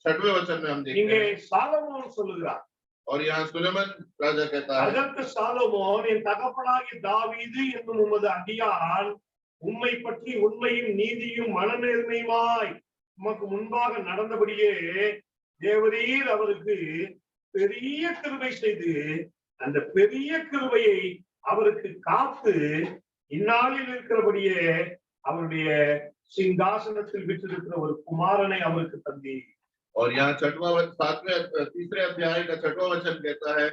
B: 6वें वचन में हम देखते
A: இங்கே
B: हैं।
A: சாலமோன் சொல்லுகிறார்,
B: और यहाँ सुलेमान राजा कहता है,
A: அதற்கு சாலமோன், என் தகப்பனாகிய தாவீது என்னும் உமது அடியான் உம்மை பற்றி உண்மையும் நீதியும் மனநேர்மையுமாய் உமக்கு முன்பாக நடந்தபடியே தேவரீர் அவருக்கு பெரிய கிருபை செய்து அந்த பெரிய கிருபையை அவருக்கு காத்து இந்நாளில் இருக்கிறபடியே அவருடைய சிங்காசனத்தில் விட்டிருக்கிற ஒரு குமாரனை அவருக்கு தந்தீர்.
B: और यहाँ 3 अध्याय का 6वां वचन कहता है,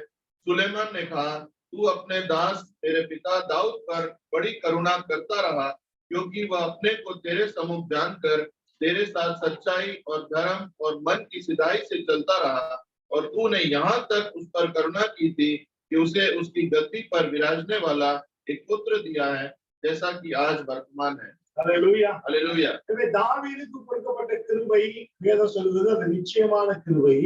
B: सुलेमान ने कहा, तू अपने दास तेरे पिता दाऊद पर बड़ी करुणा करता रहा, क्योंकि वह अपने को तेरे सम्मुख जानकर तेरे साथ सच्चाई और धर्म और मन की सिधाई से चलता रहा, और तूने यहाँ तक उस पर करुणा की थी कि उसे उसकी गद्दी पर विराजने वाला एक पुत्र दिया है, जैसा कि आज वर्तमान है।
A: அல்லேலூயா.
B: हालेलुया।
A: எனவே தாவீதுக்கு கொடுக்கப்பட்ட கிருபை, வேதம் சொல்லுகிறது அது நிச்சயமான கிருபை.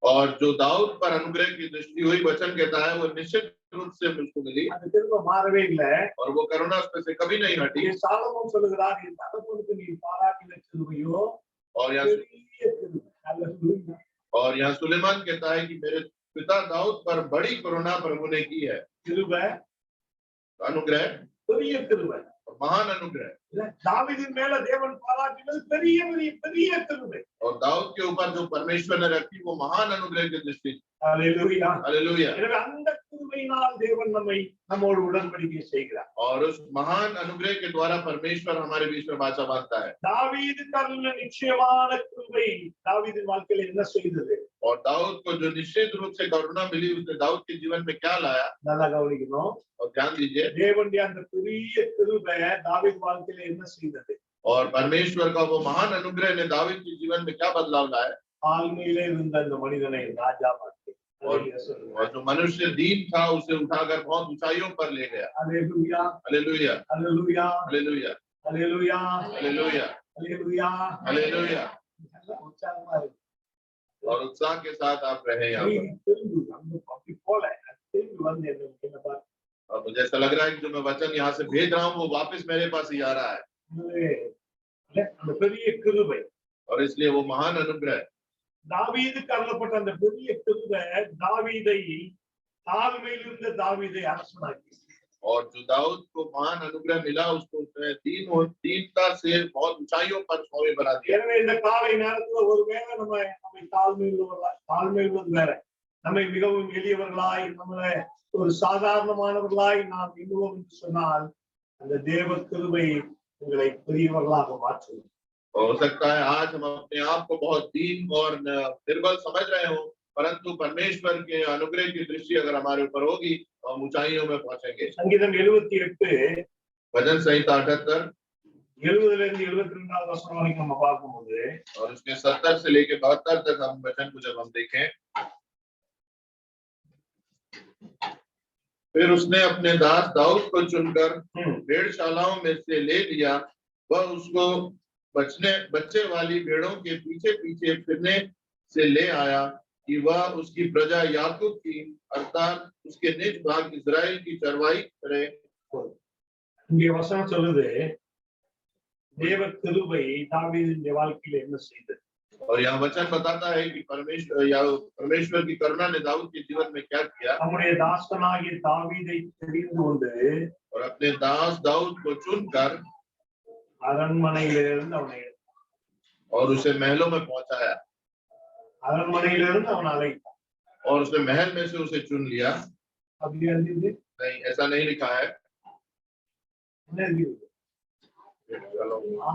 B: और जो दाऊद पर अनुग्रह की दृष्टि हुई, वचन कहता है वो निश्चित रूप से उसको मिली,
A: அந்த கிருபை மாறவே இல்லை.
B: और वो करुणा उसमें से कभी नहीं हटी।
A: இங்கே சாலமோன் சொல்லுகிறார், என் தகப்பனுக்கு நீ பாராட்டின கிருபையோ
B: और यहाँ
A: பெரிய கிருபை. அல்லேலூயா.
B: और यहाँ सुलेमान कहता है कि मेरे पिता दाऊद पर बड़ी करुणा प्रभु ने की है।
A: கிருபை,
B: अनुग्रह
A: பெரிய கிருபை.
B: और महान अनुग्रह,
A: தாவீதின் மேல தேவன் பாராட்டினது பெரிய பெரிய பெரிய கிருபை.
B: और दाऊद के ऊपर जो परमेश्वर ने रखी वो महान अनुग्रह की दृष्टि।
A: அல்லேலூயா.
B: हालेलुया।
A: எனவே அந்த கிருபையினால் தேவன் நம்மோடு உடன்படிக்கை செய்கிறார்.
B: और उस महान अनुग्रह के द्वारा परमेश्वर हमारे बीच में वाचा बांधता है।
A: தாவீது தருண நிச்சயமான கிருபை தாவீதின் வாழ்க்கையில என்ன செய்தது?
B: और दाऊद को जो निश्चित रूप से करुणा मिली उसने दाऊद के जीवन में क्या लाया?
A: நல்லா கவனிக்கணும்.
B: और ध्यान दीजिए,
A: தேவனுடைய அந்த பெரிய கிருபை தாவீது வாழ்க்கையில என்ன செய்தது?
B: और परमेश्वर का वो महान अनुग्रह ने दाऊद के जीवन में क्या बदलाव लाया?
A: ஆழ்மையிலே இருந்த அந்த மனிதனை ராஜா மாற்றி,
B: और जो मनुष्य दीन था उसे उठाकर बहुत ऊंचाइयों पर ले गया।
A: அல்லேலூயா,
B: हालेलुया।
A: அல்லேலூயா,
B: हालेलुया।
A: அல்லேலூயா,
B: हालेलुया।
A: அல்லேலூயா.
B: हालेलुया।
A: நல்லா உற்சாகமா இருக்கு.
B: और उत्साह के साथ आप रहे यहाँ पर।
A: திரும்பி வந்து அப்படி போல திரும்பி வந்து என்ன பார்த்து
B: और मुझे ऐसा लग रहा है कि जो मैं वचन यहाँ से भेज रहा हूँ वो वापस मेरे पास ही आ रहा है,
A: அந்த பெரிய கிருபை,
B: और इसलिए वो महान अनुग्रह,
A: தாவீதுக்கு அருளப்பட்ட அந்த பெரிய கிருபை தாவீதை தாழ்மையில் இருந்த தாவீதை அரசனாக்கி.
B: और जो दाऊद को महान अनुग्रह मिला उसको उसने दीनता से बहुत ऊंचाइयों पर स्वामी बना दिया।
A: எனவே இந்த காலை நேரத்துல ஒருவேளை நம்மை தாழ்மை உள்ளது வேற, நம்மை மிகவும் எளியவர்களாய், நம்மளை ஒரு சாதாரணமானவர்களாய் நாம் எண்ணுவோம் என்று சொன்னால் அந்த தேவ கிருபை உங்களை பெரியவர்களாக மாற்றும்.
B: हो सकता है आज हम अपने आप को बहुत दीन और निर्बल समझ रहे हो, परंतु परमेश्वर के अनुग्रह की दृष्टि अगर हमारे ऊपर होगी तो हम ऊंचाइयों में पहुंचेंगे।
A: சங்கீதம் 78
B: भजन संहिता 78
A: 70 இருந்து 72 வசனம் வரைக்கும் நம்ம பார்க்கும்போது,
B: और उसके 70 से लेके 72 तक हम वचन को जब हम देखें, फिर उसने अपने दास दाऊद को चुनकर भेड़शालाओं में से ले लिया, वह उसको बच्चे वाली भेड़ों के पीछे पीछे फिरने से ले आया कि वह उसकी प्रजा याकूब की अर्थात उसके निज भाग इस्राएल की चरवाई करे।
A: இங்கே வசனம் சொல்லுது, தேவ கிருபை தாவீதின் வாழ்க்கையில என்ன செய்தது?
B: और यहाँ वचन बताता है कि परमेश्वर की करुणा ने दाऊद के जीवन में क्या किया।
A: நம்முடைய தாசனாகிய தாவீதை தெரிந்து கொண்டு
B: और अपने दास दाऊद को चुनकर
A: அரண்மனையிலிருந்து அவனை
B: और उसे महलों में पहुंचाया,
A: அரண்மனையிலிருந்து அவனை அழைத்தான்.
B: और उसने महल में से उसे चुन लिया।
A: அப்படி எழுதியது
B: नहीं, ऐसा नहीं लिखा है।
A: என்ன எழுதியது?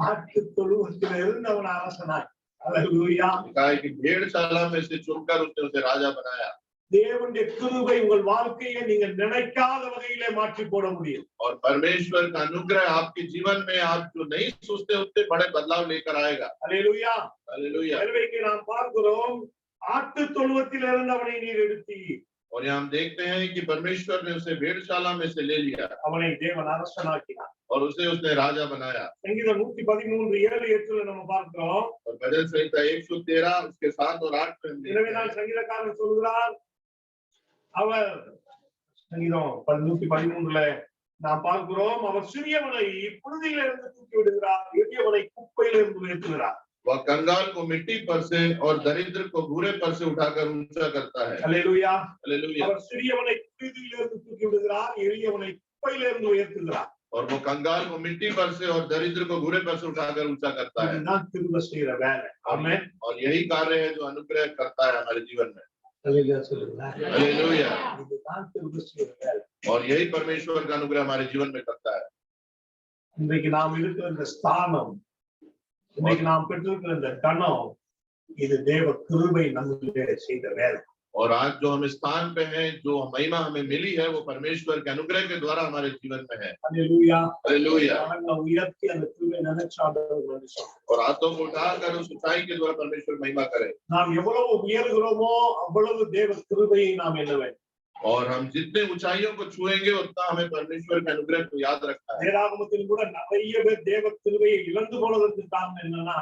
A: ஆட்டு தொழுவத்திலிருந்து அவன் அரசனாய். அல்லேலூயா.
B: लिखा है कि भेड़शाला में से चुनकर उसने उसे राजा बनाया।
A: தேவனுடைய கிருபை உங்கள் வாழ்க்கையை நீங்க நினைக்காத வகையிலே மாற்றி போட முடியும்.
B: और परमेश्वर का अनुग्रह आपके जीवन में आप जो नहीं सोचते उतने बड़े बदलाव लेकर आएगा।
A: அல்லேலூயா.
B: हालेलुया।
A: எனவே இங்கே நாம் பார்க்கிறோம், ஆட்டு தொழுவத்திலிருந்து அவனை நீர் எடுத்தி,
B: और यहाँ हम देखते हैं कि परमेश्वर ने उसे भेड़शाला में से ले लिया
A: அவனை தேவன் அரசனாக்கினார்.
B: और उसे उसने राजा बनाया।
A: சங்கீதம் 113 7 8 நம்ம பார்க்கிறோம்.
B: और भजन संहिता 113 उसके 7 और 8 में हम देखते
A: எனவே
B: हैं।
A: நான் சங்கீதக்காரன் சொல்கிறார், அவர் சங்கீதம் 113 நாம் பார்க்கிறோம், அவர் சிறியவனை புழுதியிலிருந்து தூக்கி விடுகிறார், எளியவனை குப்பையிலிருந்து உயர்த்துகிறார்.
B: वह कंगाल को मिट्टी पर से और दरिद्र को भूरे पर से उठाकर ऊंचा करता है।
A: அல்லேலூயா.
B: हालेलुया।
A: அவர் சிறியவனை புழுதியிலிருந்து தூக்கி விடுகிறார், எளியவனை குப்பையிலிருந்து உயர்த்துகிறார்.
B: और वो कंगाल को मिट्टी पर से और दरिद्र को भूरे पर से उठाकर ऊंचा करता है।
A: இதுதான் கிருபை செய்யற வேலை. ஆமென்.
B: और यही कार्य है जो अनुग्रह करता है हमारे जीवन में।
A: அல்லேலூயா சொல்லுங்க.
B: हालेलुया।
A: இதுதான் கிருபை செய்யற வேலை.
B: और यही परमेश्वर का अनुग्रह हमारे जीवन में करता है।
A: இன்றைக்கு நாம் இருக்கிற இந்த ஸ்தானம், இன்னைக்கு நாம் பெற்றிருக்கிற இந்த கணம், இது தேவ கிருபை நம்மிலே செய்த வேலை.
B: और आज जो हम स्थान पे हैं, जो महिमा हमें मिली है, वो परमेश्वर के अनुग्रह के द्वारा हमारे जीवन में है।
A: அல்லேலூயா.
B: हालेलुया।
A: கரங்களை உயர்த்தி அந்த கிருபை நினைச்சாண்டவர் சொல்றோம்.
B: और हाथों को उठाकर उस ऊंचाई के द्वारा परमेश्वर महिमा करे।
A: நாம் எவ்வளவு உயர்கிறோமோ அவ்வளவு தேவ கிருபையை நாம் எண்ண வேண்டும்.
B: और हम जितने ऊंचाइयों को छुएंगे उतना हमें परमेश्वर के अनुग्रह को याद रखना है।
A: வேதாகமத்தில் கூட நிறைய பேர் தேவ கிருபையை இழந்து போனதற்கு காரணம் என்னன்னா,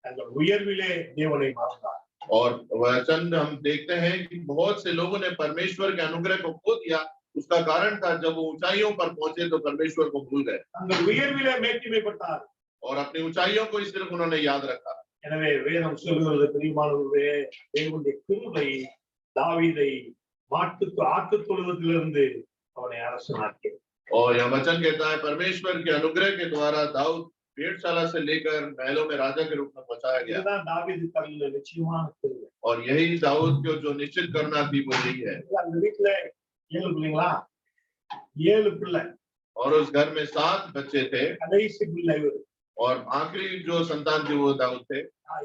A: தங்கள் உயர்விலே தேவனை மறந்தார்.
B: और वचन हम देखते हैं कि बहुत से लोगों ने परमेश्वर के अनुग्रह को खो दिया। उसका कारण था जब वो ऊंचाइयों पर पहुंचे तो परमेश्वर को भूल गए
A: தங்கள் உயர்விலே மேட்டிமைப்பட்டார்.
B: और अपनी ऊंचाइयों को ही सिर्फ उन्होंने याद रखा।
A: எனவே வேதம் சொல்கிறது, பிரியமானவர்களே, தேவனுடைய கிருபை தாவீதை ஆட்டு தொழுவத்திலிருந்து அவனை அரசனாக்கியது.
B: और यह वचन कहता है परमेश्वर के अनुग्रह के द्वारा दाऊद भेड़शाला से लेकर महलों में राजा के रूप में पहुंचाया गया।
A: இதுதான் தாவீது தள்ள நிச்சயமான கிருபை.
B: और यही दाऊद को जो निश्चित करना थी वो यही है।
A: அந்த வீட்டுல 7 பிள்ளைங்களா, 7 பிள்ளை.
B: और उस घर में 7 बच्चे थे
A: கடைசி பிள்ளை இவரு.
B: और आखिरी जो संतान थी वो दाऊद थे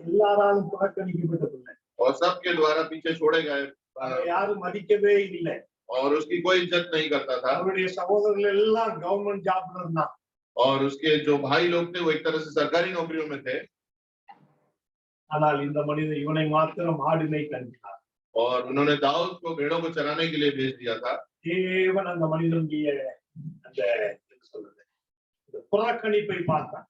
A: எல்லாராலும் புறக்கணிக்கப்பட்ட பிள்ளை.
B: और सबके द्वारा पीछे छोड़े गए
A: அவரை யாரும் மதிக்கவே இல்லை.
B: और उसकी कोई इज्जत नहीं करता था।
A: அவருடைய சகோதரர்கள் எல்லாம் கவர்மெண்ட் ஜாப்ல இருந்தான்.
B: और उसके जो भाई लोग थे वो एक तरह से सरकारी नौकरियों में थे।
A: ஆனால் இந்த மனிதன் இவனை மாத்திரம் ஆடு மேய்க்க அனுப்பினார்.
B: और उन्होंने दाऊद को भेड़ों को चराने के लिए भेज दिया था।
A: தேவன் அந்த மனிதனுடைய அந்த என்ன சொல்றது, இந்த புறக்கணிப்பை பார்த்தான்.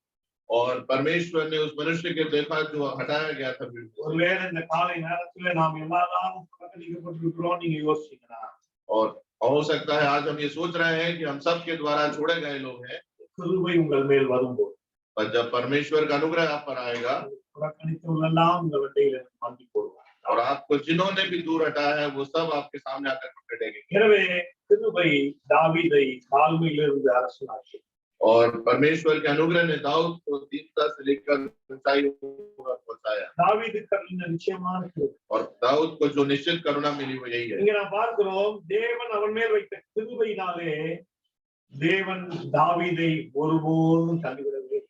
B: और परमेश्वर ने उस मनुष्य के देखा जो हटाया गया था भीड़ को।
A: ஒருவேளை இந்த காலை நேரத்துல நாம் எல்லாரும் புறக்கணிக்கப்பட்டிருக்கிறோம், நீங்க யோசிச்சீங்களா?
B: और हो सकता है आज हम ये सोच रहे हैं कि हम सब के द्वारा छोड़े गए लोग हैं।
A: கிருபை உங்கள் மேல் வரும்போது
B: पर जब परमेश्वर का अनुग्रह आप पर आएगा
A: புறக்கணித்தவர்கள் எல்லாம் உங்கள் வண்டியில மாட்டி போடுவார்.
B: और आपको जिन्होंने भी दूर हटाया है वो सब आपके सामने आकर पकड़े टेकेंगे।
A: எனவே கிருபை தாவீதை தாழ்மையிலிருந்து அரசனாக்கி
B: और परमेश्वर के अनुग्रह ने दाऊद को दीनता से लेकर ऊंचाई तक पहुंचाया।
A: தாவீதுக்கு இந்த நிச்சயமான கிருபை.
B: और दाऊद को जो निश्चित करुणा मिली वो यही है।
A: இங்க நான் பார்க்கிறோம் தேவன் அவன் மேல் வைத்த கிருபையினாலே தேவன் தாவீதை ஒருபோதும் தள்ளிவிடவில்லை.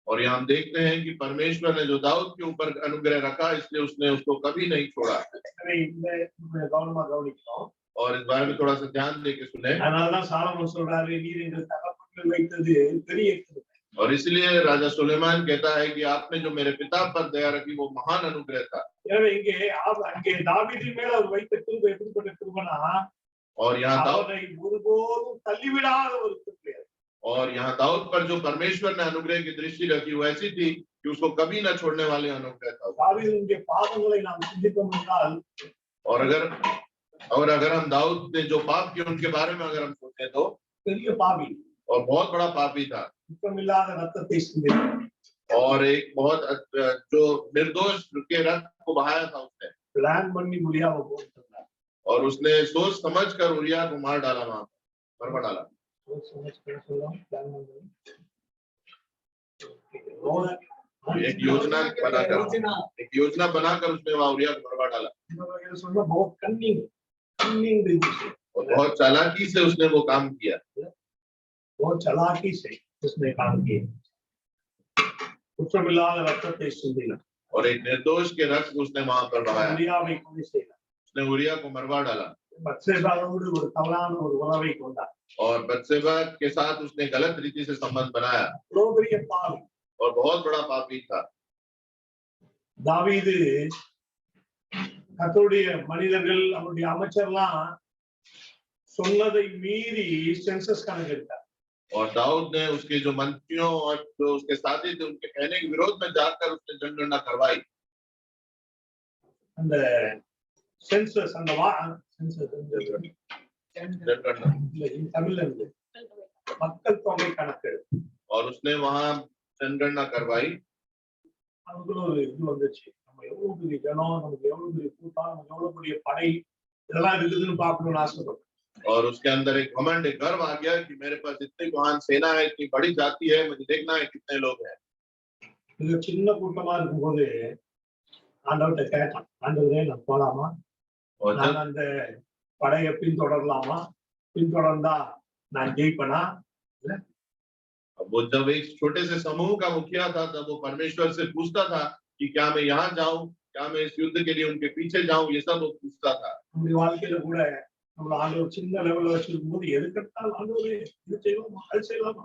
B: और यहाँ हम देखते हैं कि परमेश्वर ने जो दाऊद के ऊपर अनुग्रह रखा इसलिए उसने उसको कभी नहीं छोड़ा।
A: எனவே இந்த கவனமா கவனிக்கணும்.
B: और इस बारे में थोड़ा सा ध्यान देके सुने।
A: அதனாலதான் சாலமோன் சொல்றாரு, நீர் எங்கள் தகப்பன்கள் வைத்தது பெரிய கிருபை.
B: और इसलिए राजा सुलेमान कहता है कि आपने जो मेरे पिता पर दया रखी वो महान अनुग्रह था।
A: எனவே இங்கே அங்கே தாவீதின் மேல அவர் வைத்த கிருபை எப்படிப்பட்ட கிருபைனா,
B: और यहाँ दाऊद
A: அவரை ஒருபோதும் தள்ளிவிடாத ஒரு கிருபை.
B: और यहाँ दाऊद पर जो परमेश्वर ने अनुग्रह की दृष्टि रखी वो ऐसी थी कि उसको कभी न छोड़ने वाले अनुग्रह था।
A: தாவீதுடைய பாவங்களை நாம் சிந்தித்தோம் என்றால்,
B: और अगर हम दाऊद ने जो पाप किए उनके बारे में अगर हम सोचें तो
A: பெரிய பாவி,
B: और बहुत बड़ा पापी था
A: குற்றமில்லாத ரத்தத்தை சிந்தினார்.
B: और एक बहुत जो निर्दोष के रक्त को बहाया था उसने।
A: பிளான் பண்ணி உரியாவை போட்டுட்டார்.
B: और उसने सोच समझ कर उरिया को मार डाला, वहां मरवा डाला। एक योजना बनाकर उसने वहां उरिया को मरवा डाला।
A: बहुत कन्निंग
B: और बहुत चालाकी से उसने वो काम किया।
A: बहुत चालाकी से उसने काम किया। குற்றமில்லாத ரத்தத்தை சிந்தினார்.
B: और एक निर्दोष के रक्त को उसने वहां पर बहाया।
A: உரியாவை கொலை செய்தார்.
B: उसने उरिया को मरवा डाला
A: பத்சேபாவோடு ஒரு தவறான ஒரு உறவை கொண்டார்.
B: और बत्शेबा के साथ उसने गलत रीति से संबंध बनाया
A: பெரிய பாவி.
B: और बहुत बड़ा पापी था।
A: தாவீது கர்த்தருடைய மனிதர்கள் அவருடைய அமைச்சர்லாம் சொன்னதை மீறி சென்சஸ் கணக்கெடுத்தார்.
B: और दाऊद ने उसके जो मंत्रियों और जो उसके साथी थे उनके कहने के विरोध में जाकर उसने जनगणना करवाई।
A: அந்த சென்சஸ் அந்த தமிழ்ல இருந்து மக்கள் தொகை கணக்கெடுப்பு
B: और उसने वहां जनगणना करवाई।
A: அதுக்குள்ள ஒரு இது வந்துச்சு, நம்ம எவ்வளவு பெரிய ஜனம், நமக்கு எவ்வளவு பெரிய கூட்டம், நமக்கு எவ்வளவு பெரிய படை, இதெல்லாம் இருக்குதுன்னு பார்க்கணும்னு ஆசைப்பட்டோம்.
B: और उसके अंदर एक घमंड, एक गर्व आ गया कि मेरे पास इतनी महान सेना है, इतनी बड़ी जाति है, मुझे देखना है कितने लोग हैं।
A: இது சின்ன கூட்டமா இருக்கும்போது ஆண்டவர்கிட்ட கேட்டான், ஆண்டவரே நான் போலாமா,
B: और
A: நான் அந்த படையை பின்தொடரலாமா, பின்தொடர்ந்தா நான் ஜெயிப்பனா?
B: वो जब एक छोटे से समूह का मुखिया था तब वो परमेश्वर से पूछता था कि क्या मैं यहाँ जाऊं, क्या मैं इस युद्ध के लिए उनके पीछे जाऊं, ये सब वो पूछता था।
A: நம்முடைய வாழ்க்கையில கூட நம்மள ஆண்டவர் சின்ன லெவல்ல வச்சிருக்கும் போது எதுக்கெடுத்தாலும் ஆண்டவரே இது செய்யலாமா, அது செய்யலாமா,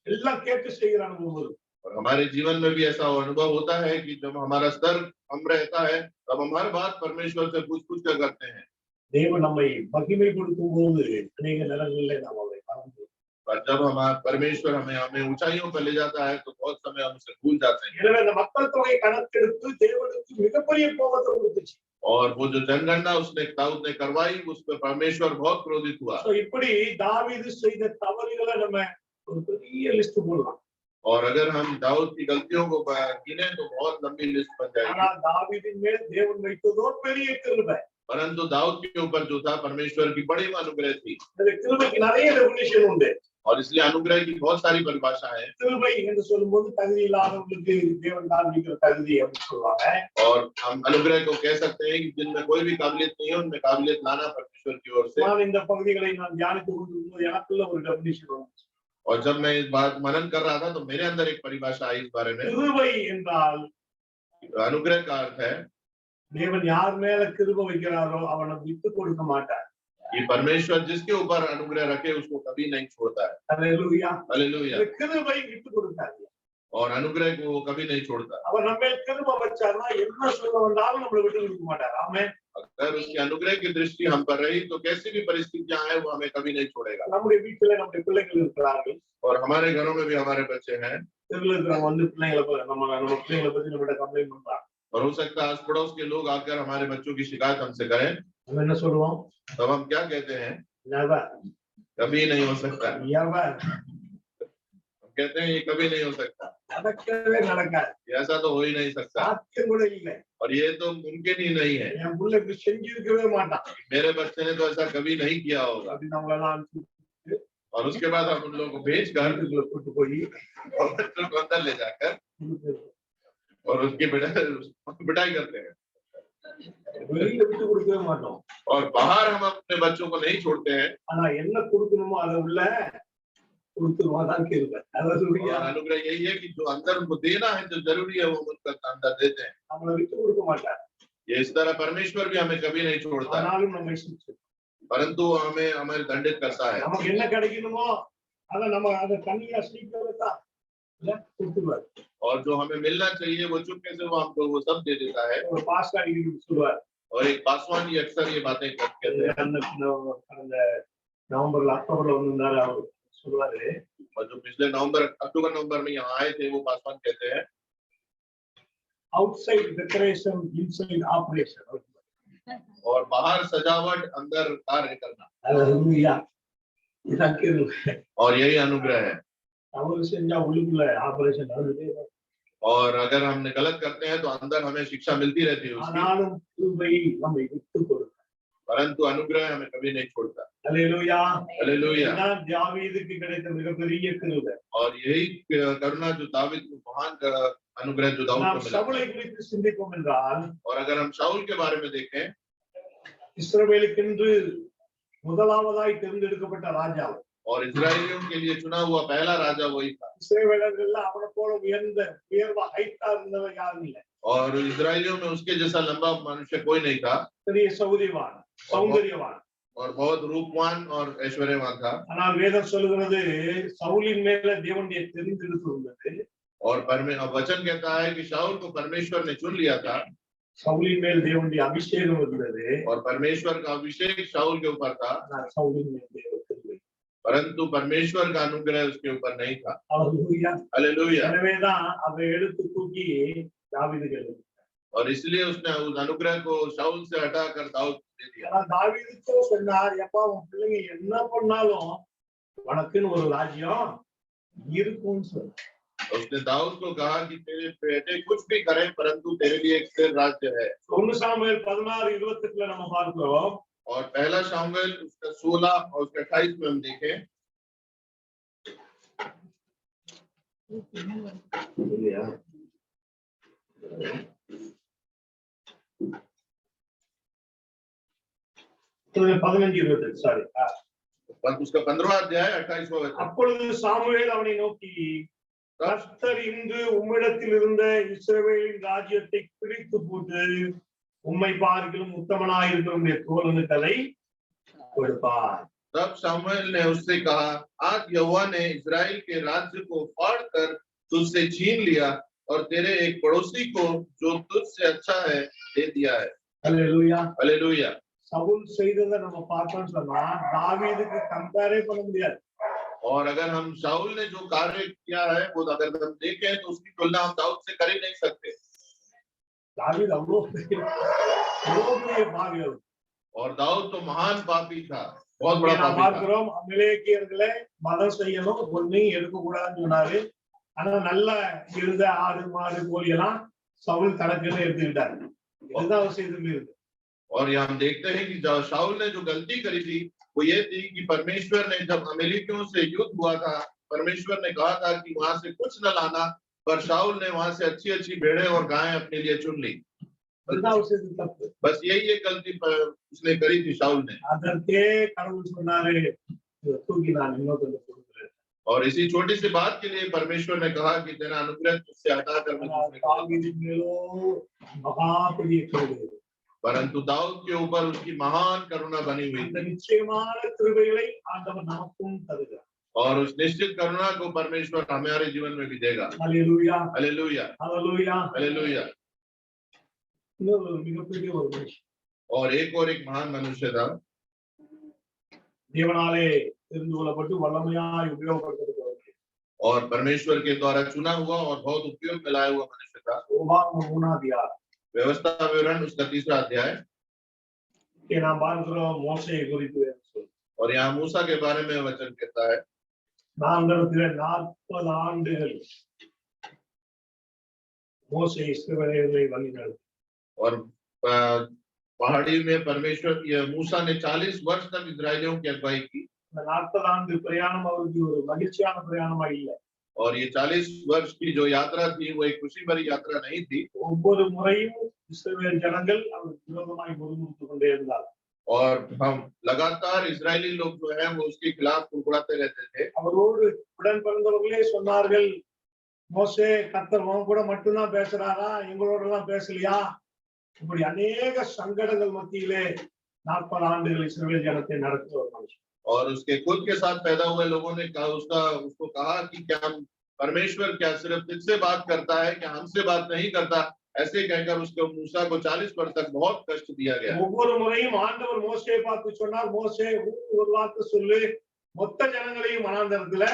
A: எல்லாம் கேட்டு செய்கிற அனுபவம் வரும்.
B: और हमारे जीवन में भी ऐसा अनुभव होता है कि जब हमारा स्तर कम रहता है तब हम हर बात परमेश्वर से पूछ कर करते हैं।
A: தேவன் நம்மை மகிமைப்படுத்தும் போது அநேக நேரங்களிலே நாம் அவரை மறந்து,
B: और जब हमारा परमेश्वर हमें ऊंचाइयों पर ले जाता है तो बहुत समय हम उसे भूल जाते हैं।
A: எனவே அந்த மக்கள் தொகை கணக்கெடுத்து தேவனுக்கு மிகப்பெரிய கோபத்தை கொடுத்துச்சு.
B: और वो जो जनगणना उसने दाऊद ने करवाई उस पर परमेश्वर बहुत क्रोधित हुआ।
A: இப்படி தாவீது செய்த தவறுகளை நம்ம ஒரு பெரிய லிஸ்ட் போடலாம்.
B: और अगर हम दाऊद की गलतियों को गिने तो बहुत लंबी लिस्ट बन जाएगी।
A: ஆனா தாவீதின் மேல் தேவன் வைத்ததோ பெரிய கிருபை.
B: परंतु दाऊद के ऊपर जो था परमेश्वर की बड़ी अनुग्रह थी।
A: அந்த கிருபைக்கு நிறைய டெஃபினிஷன் உண்டு.
B: और इसलिए अनुग्रह की बहुत सारी परिभाषा है।
A: கிருபை என்று சொல்லும்போது தகுதி இல்லாதவங்களுக்கு தேவன் காண்பிக்கிற தகுதி அப்படின்னு சொல்லுவாங்க.
B: और हम अनुग्रह को कह सकते हैं कि जिनमें कोई भी काबिलियत नहीं है उनमें काबिलियत लाना परमेश्वर की ओर से।
A: நான் இந்த பகுதிகளை நான் தியானித்துக் கொண்டிருக்கும்போது எனக்குள்ள ஒரு டெஃபினிஷன் வந்துச்சு.
B: और जब मैं इस बात मनन कर रहा था तो मेरे अंदर एक परिभाषा आई इस बारे में।
A: கிருபை என்றால்
B: अनुग्रह का अर्थ है
A: தேவன் யார் மேல கிருபை வைக்கிறாரோ அவனை விட்டு கொடுக்க மாட்டார்.
B: कि परमेश्वर जिसके ऊपर अनुग्रह रखे उसको कभी नहीं छोड़ता है।
A: அல்லேலூயா.
B: हालेलुया।
A: கிருபை விட்டு கொடுக்காது.
B: और अनुग्रह को वो कभी नहीं छोड़ता।
A: அவர் நம்ம மேல் கிருபை வச்சார்னா என்ன சொல்ல வந்தாலும் நம்மளை விட்டு கொடுக்க மாட்டார். ஆமென்.
B: अगर उसकी अनुग्रह की दृष्टि हम पर रही तो कैसी भी परिस्थितियां आए वो हमें कभी नहीं छोड़ेगा।
A: நம்முடைய வீட்டுல நம்முடைய பிள்ளைகள் இருக்கிறார்கள்.
B: और हमारे घरों में भी हमारे बच्चे हैं।
A: தெருல இருக்கிறவங்க வந்து பிள்ளைங்களை நம்ம பிள்ளைங்களை பத்தி நம்மகிட்ட கம்ப்ளைண்ட் பண்றாங்க.
B: और हो सकता है आस पड़ोस के लोग आकर हमारे बच्चों की शिकायत हमसे करें।
A: நம்ம என்ன சொல்லுவோம்?
B: तब हम क्या कहते हैं?
A: never,
B: कभी नहीं हो सकता।
A: never.
B: हम कहते हैं ये कभी नहीं हो सकता।
A: நடக்கவே நடக்காது.
B: ऐसा तो हो ही नहीं सकता
A: சாத்தியம் கூட இல்லை.
B: और ये तो मुमकिन ही नहीं है।
A: என் புள்ள இப்படி செஞ்சிருக்கவே மாட்டான்.
B: मेरे बच्चे ने तो ऐसा कभी नहीं किया होगा।
A: அப்படி நம்மளெல்லாம்
B: और उसके बाद हम उन लोगों को भेज कर
A: வீட்டுக்குள்ள கூட்டு போய்
B: और बच्चों को अंदर ले जाकर और उसकी पिटाई करते हैं
A: வெளியில விட்டு கொடுக்கவே மாட்டோம்.
B: और बाहर हम अपने बच्चों को नहीं छोड़ते हैं।
A: ஆனா என்ன கொடுக்கணுமோ அதை உள்ள கொடுத்துருவாதான் கேள்வி.
B: और अनुग्रह यही है कि जो अंदर उनको देना है जो जरूरी है वो उनका अंदर देते हैं।
A: நம்மளை விட்டு கொடுக்க மாட்டார்.
B: ये इस तरह परमेश्वर भी हमें कभी नहीं छोड़ता है,
A: ஆனாலும் நம்மை சிக்ஷிப்பார்.
B: परंतु हमें दंडित करता है।
A: நமக்கு என்ன கிடைக்கணுமோ அதை நம்ம அதை தனியா சீக்கிரத்தா கொடுத்துருவார்.
B: और जो हमें मिलना चाहिए वो चुपके से वो हमको वो सब दे देता है।
A: ஒரு பாஸ்டர் அடிக்கடி சொல்லுவார்.
B: और एक पासवान ही अक्सर ये बातें कहते हैं।
A: கடந்த நவம்பர்ல அக்டோபர்ல வந்திருந்தாரு, அவர் சொல்லுவாரு,
B: और जो पिछले अक्टूबर नवंबर में यहाँ आए थे वो पासवान कहते हैं
A: outside decoration inside operation.
B: और बाहर सजावट अंदर कार्य करना।
A: हालेलुया. இதான் கேள்வி.
B: और यही अनुग्रह है।
A: தவறு செஞ்சா உள்ளுக்குள்ள ஆபரேஷன் நடந்துட்டே இருக்கும்.
B: और अगर हमने गलत करते हैं तो अंदर हमें शिक्षा मिलती रहती है उसकी,
A: ஆனாலும் கிருபை நம்மை விட்டு கொடுக்கும்.
B: परंतु अनुग्रह हमें कभी नहीं छोड़ता।
A: हालेलुया.
B: हालेलुया।
A: இதுதான் தாவீதுக்கு கிடைத்த மிகப்பெரிய கிருபை.
B: और यही करुणा जो दाऊद को महान अनुग्रह जो दाऊद
A: நாம்
B: को मिला।
A: சவுலை குறித்து சிந்திப்போம் என்றால்,
B: और अगर हम शाऊल के बारे में देखें,
A: இஸ்ரவேலுக்கென்று முதலாவதாய் தேர்ந்தெடுக்கப்பட்ட ராஜா,
B: और इस्राएलियों के लिए चुना हुआ पहला राजा वही था।
A: இஸ்ரவேலர்கள்ல அவனை போல உயர்வா ஹைட்டா இருந்தவன் யாரும் இல்லை.
B: और इस्राएलियों में उसके जैसा लंबा मनुष्य कोई नहीं था।
A: பெரிய சௌந்தரியவான்
B: और बहुत रूपवान और ऐश्वर्यवान था।
A: ஆனால் வேதம் சொல்லுகிறது சவுலின் மேல தேவனுடைய தெரிந்தெடுப்பு இருந்தது.
B: और वचन कहता है कि शाऊल को परमेश्वर ने चुन लिया था।
A: சவுலின் மேல் தேவனுடைய அபிஷேகம் இருந்தது.
B: और परमेश्वर का अभिषेक शाऊल के ऊपर था,
A: சவுலின் மேல் தேவ கிருபை.
B: परंतु परमेश्वर का अनुग्रह उसके ऊपर नहीं था।
A: हालेलुया.
B: हालेलुया।
A: எனவேதான் அதை எடுத்து தூக்கி தாவீதுக்கு எழுதினார்.
B: और इसलिए उसने उस अनुग्रह को शाऊल से हटाकर दाऊद को दे दिया।
A: ஆனா தாவீதுக்கு சொன்னார், எப்பா உன் பிள்ளைங்க என்ன பண்ணாலும் உனக்குன்னு ஒரு ராஜ்யம் இருக்கும்னு சொன்னார்.
B: उसने दाऊद को कहा कि तेरे बेटे कुछ भी करें परंतु तेरे लिए एक स्थिर राज्य है।
A: 1 சாமுவேல் 16:28 நம்ம பார்க்கிறோம்.
B: और पहला शामुएल उसका 16 और उसका 28 में हम देखें,
A: तो 15:28 சாரி.
B: उसका 15वां अध्याय 28वां वचन।
A: அப்பொழுது சாமுவேல் அவனை நோக்கி, கர்த்தர் இன்று உம்மிடத்தில் இருந்த இஸ்ரவேலின் ராஜ்யத்தை பிடித்து போட்டு உம்மை பார்க்கிலும் உத்தமனாயிருக்கிற தோழனுக்கு அதை கொடுப்பார்.
B: तब शामुएल ने उससे कहा, आज यहोवा ने इस्राएल के राज्य को फाड़ कर तुझसे छीन लिया और तेरे एक पड़ोसी को जो तुझसे अच्छा है दे दिया है।
A: हालेलुया.
B: हालेलुया।
A: சவுல் செய்ததை நம்ம பார்த்தோம்னு சொன்னா தாவீதுக்கு கம்பேரே பண்ண முடியாது.
B: और अगर हम शाऊल ने जो कार्य किया है वो अगर हम देखें तो उसकी तुलना हम दाऊद से कर ही नहीं सकते।
A: दावीद अவ்வளவு பெரிய பாவி.
B: और दाऊद तो महान पापी था, बहुत बड़ा
A: நாம்
B: पापी था।
A: பார்க்கிறோம், அமலேக்கியர்களை மதம் செய்யணும், ஒன்னையும் எடுக்க கூடாதுன்னு சொன்னாரு. ஆனா நல்ல இருந்த ஆடு மாடு கோழி எல்லாம் சவுல் தனக்குன்னு எடுத்துக்கிட்டாரு. இதுதான் அவர் செய்து இருக்கு.
B: और यहाँ हम देखते हैं कि शाऊल ने जो गलती करी थी वो ये थी कि परमेश्वर ने जब अमेरिकियों से युद्ध हुआ था, परमेश्वर ने कहा था कि वहां से कुछ न लाना, पर शाऊल ने वहां से अच्छी अच्छी भेड़ें और गायें अपने लिए चुन ली। बस यही एक गलती उसने करी थी शाऊल ने।
A: அதற்கே கடவுள் சொன்னாரு, தூக்கி நான் இன்னொருத்தருக்கு கொடுக்கிறேன்.
B: और इसी छोटी सी बात के लिए परमेश्वर ने कहा कि तेरा अनुग्रह तुझसे हटाकर मैं तुझे
A: தாவீதின் மேலோ மகா பெரிய கிருபை.
B: परंतु दाऊद के ऊपर उसकी महान करुणा बनी हुई
A: அந்த
B: थी।
A: நிச்சயமான கிருபைகளை ஆண்டவர் நமக்கும் தருகிறார்.
B: और उस निश्चित करुणा को परमेश्वर हमारे जीवन में भी देगा।
A: हालेलुया.
B: हालेलुया।
A: हालेलुया.
B: हालेलुया।
A: இன்னொரு மிகப்பெரிய ஒரு மனுஷன்,
B: और एक महान मनुष्य था,
A: தேவனாலே தெரிந்து கொள்ளப்பட்டு வல்லமையாய் உபயோகப்படுத்தப்பட்டவர்.
B: और परमेश्वर के द्वारा चुना हुआ और बहुत उपयोग में लाया हुआ मनुष्य था।
A: உபாகமம் 3 அதிகாரம்.
B: व्यवस्था विवरण उसका 3रा अध्याय।
A: இங்கே நாம் பார்க்கிறோம் மோசேயை குறித்து சொல்லு.
B: और यहाँ मूसा के बारे में वचन कहता है,
A: நான் 40 ஆண்டுகள் மோசே இஸ்ரவேலர்களை வழிநடத்தி
B: और पहाड़ी में परमेश्वर मूसा ने 40 वर्ष तक इजरायलियों की अगुवाई की।
A: இந்த 40 ஆண்டு பிரயாணம் அவருக்கு ஒரு மகிழ்ச்சியான பிரயாணமா இல்லை.
B: और ये 40 वर्ष की जो यात्रा थी वो एक खुशी भरी यात्रा नहीं थी।
A: ஒவ்வொரு முறையும் இஸ்ரவேல் ஜனங்கள் அவருக்கு விரோதமாய் முறுமுறுத்துக் கொண்டே இருந்தார்.
B: और हम लगातार इजरायली लोग जो है वो उसके खिलाफ कुड़कुड़ाते रहते थे।
A: அவரோடு உடன் பிறந்தவர்களே சொன்னார்கள், மோசே கர்த்தர் உன் கூட மட்டும்தான் பேசுறாரா, எங்களோட எல்லாம் பேசலையா? இப்படி அநேக சங்கடங்கள் மத்தியிலே 40 ஆண்டுகள் இஸ்ரவேல் ஜனத்தை நடத்த ஒரு மனுஷன்.
B: और उसके खुद के साथ पैदा हुए लोगों ने कहा उसको कहा कि क्या परमेश्वर क्या सिर्फ तुझसे बात करता है, क्या हमसे बात नहीं करता? ऐसे कहकर उसको मूसा को 40 वर्ष तक बहुत कष्ट दिया गया।
A: ஒவ்வொரு முறையும் ஆண்டவர் மோசேயை பார்த்து சொன்னார், மோசே ஒரு வார்த்தை சொல்லு, மொத்த ஜனங்களையும் வனாந்தரத்துல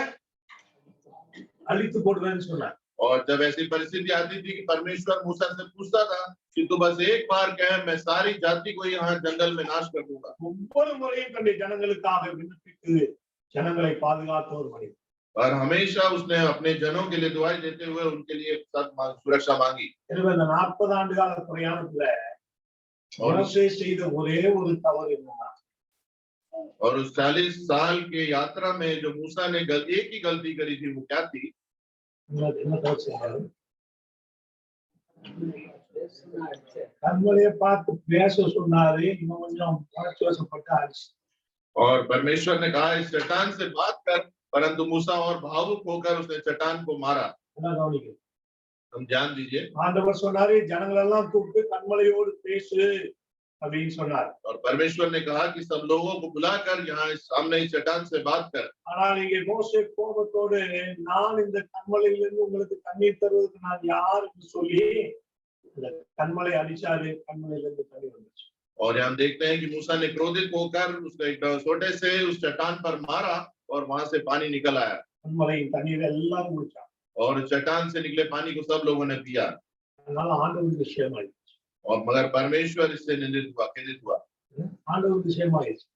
A: அழித்து போடுவேன்னு சொன்னார்.
B: और जब ऐसी परिस्थिति आती थी कि परमेश्वर मूसा से पूछता था कि तू बस एक बार कह, मैं सारी जाति को यहाँ जंगल में नाश कर दूंगा।
A: ஒவ்வொரு முறையும் தன்னுடைய ஜனங்களுக்காக விண்ணப்பித்து ஜனங்களை பாதுகாத்த ஒரு மனிதன்.
B: और हमेशा उसने अपने जनों के लिए दुआएं देते हुए उनके लिए सुरक्षा मांगी।
A: எனவே இந்த 40 ஆண்டு கால பிரயாணத்துல மோசே செய்த ஒரே ஒரு தவறு என்னன்னா,
B: और उस 40 साल के यात्रा में जो मूसा ने एक ही गलती करी थी, वो क्या थी?
A: என்ன தவறு செய்தாரு? கண்மலையை பார்த்து பேச சொன்னாரு, இன்னும் கொஞ்சம் உணர்ச்சி வசப்பட்டு ஆச்சு.
B: और परमेश्वर ने कहा इस चट्टान से बात कर, परंतु मूसा और भावुक होकर उसने चट्टान को मारा।
A: அதான் கவனிக்கணும்.
B: हम ध्यान दीजिए।
A: ஆண்டவர் சொன்னாரு, ஜனங்கள் எல்லாம் கூப்பிட்டு கண்மலையோடு பேசு அப்படின்னு சொன்னார்.
B: और परमेश्वर ने कहा कि सब लोगों को बुलाकर यहाँ सामने इस चट्टान से बात कर।
A: ஆனால் இங்கே மோசே கோபத்தோடு, நான் இந்த கண்மலையிலிருந்து உங்களுக்கு தண்ணீர் தருவதற்கு நான் யார் என்று சொல்லி இந்த கண்மலை அடிச்சாரு, கண்மலையிலிருந்து தண்ணீர் வந்துச்சு.
B: और हम देखते हैं कि मूसा ने क्रोधित होकर उसको एक सोटे से उस चट्टान पर मारा और वहां से पानी निकल आया।
A: கண்மலையின் தண்ணீர் எல்லாரும் குடிச்சாங்க.
B: और चट्टान से निकले पानी को सब लोगों ने पिया।
A: அதனால ஆண்டவருக்கு விஷயமாயிடுச்சு.
B: और मगर परमेश्वर इससे निंदित हुआ, खेदित हुआ।
A: ஆண்டவருக்கு விஷயமாயிடுச்சு.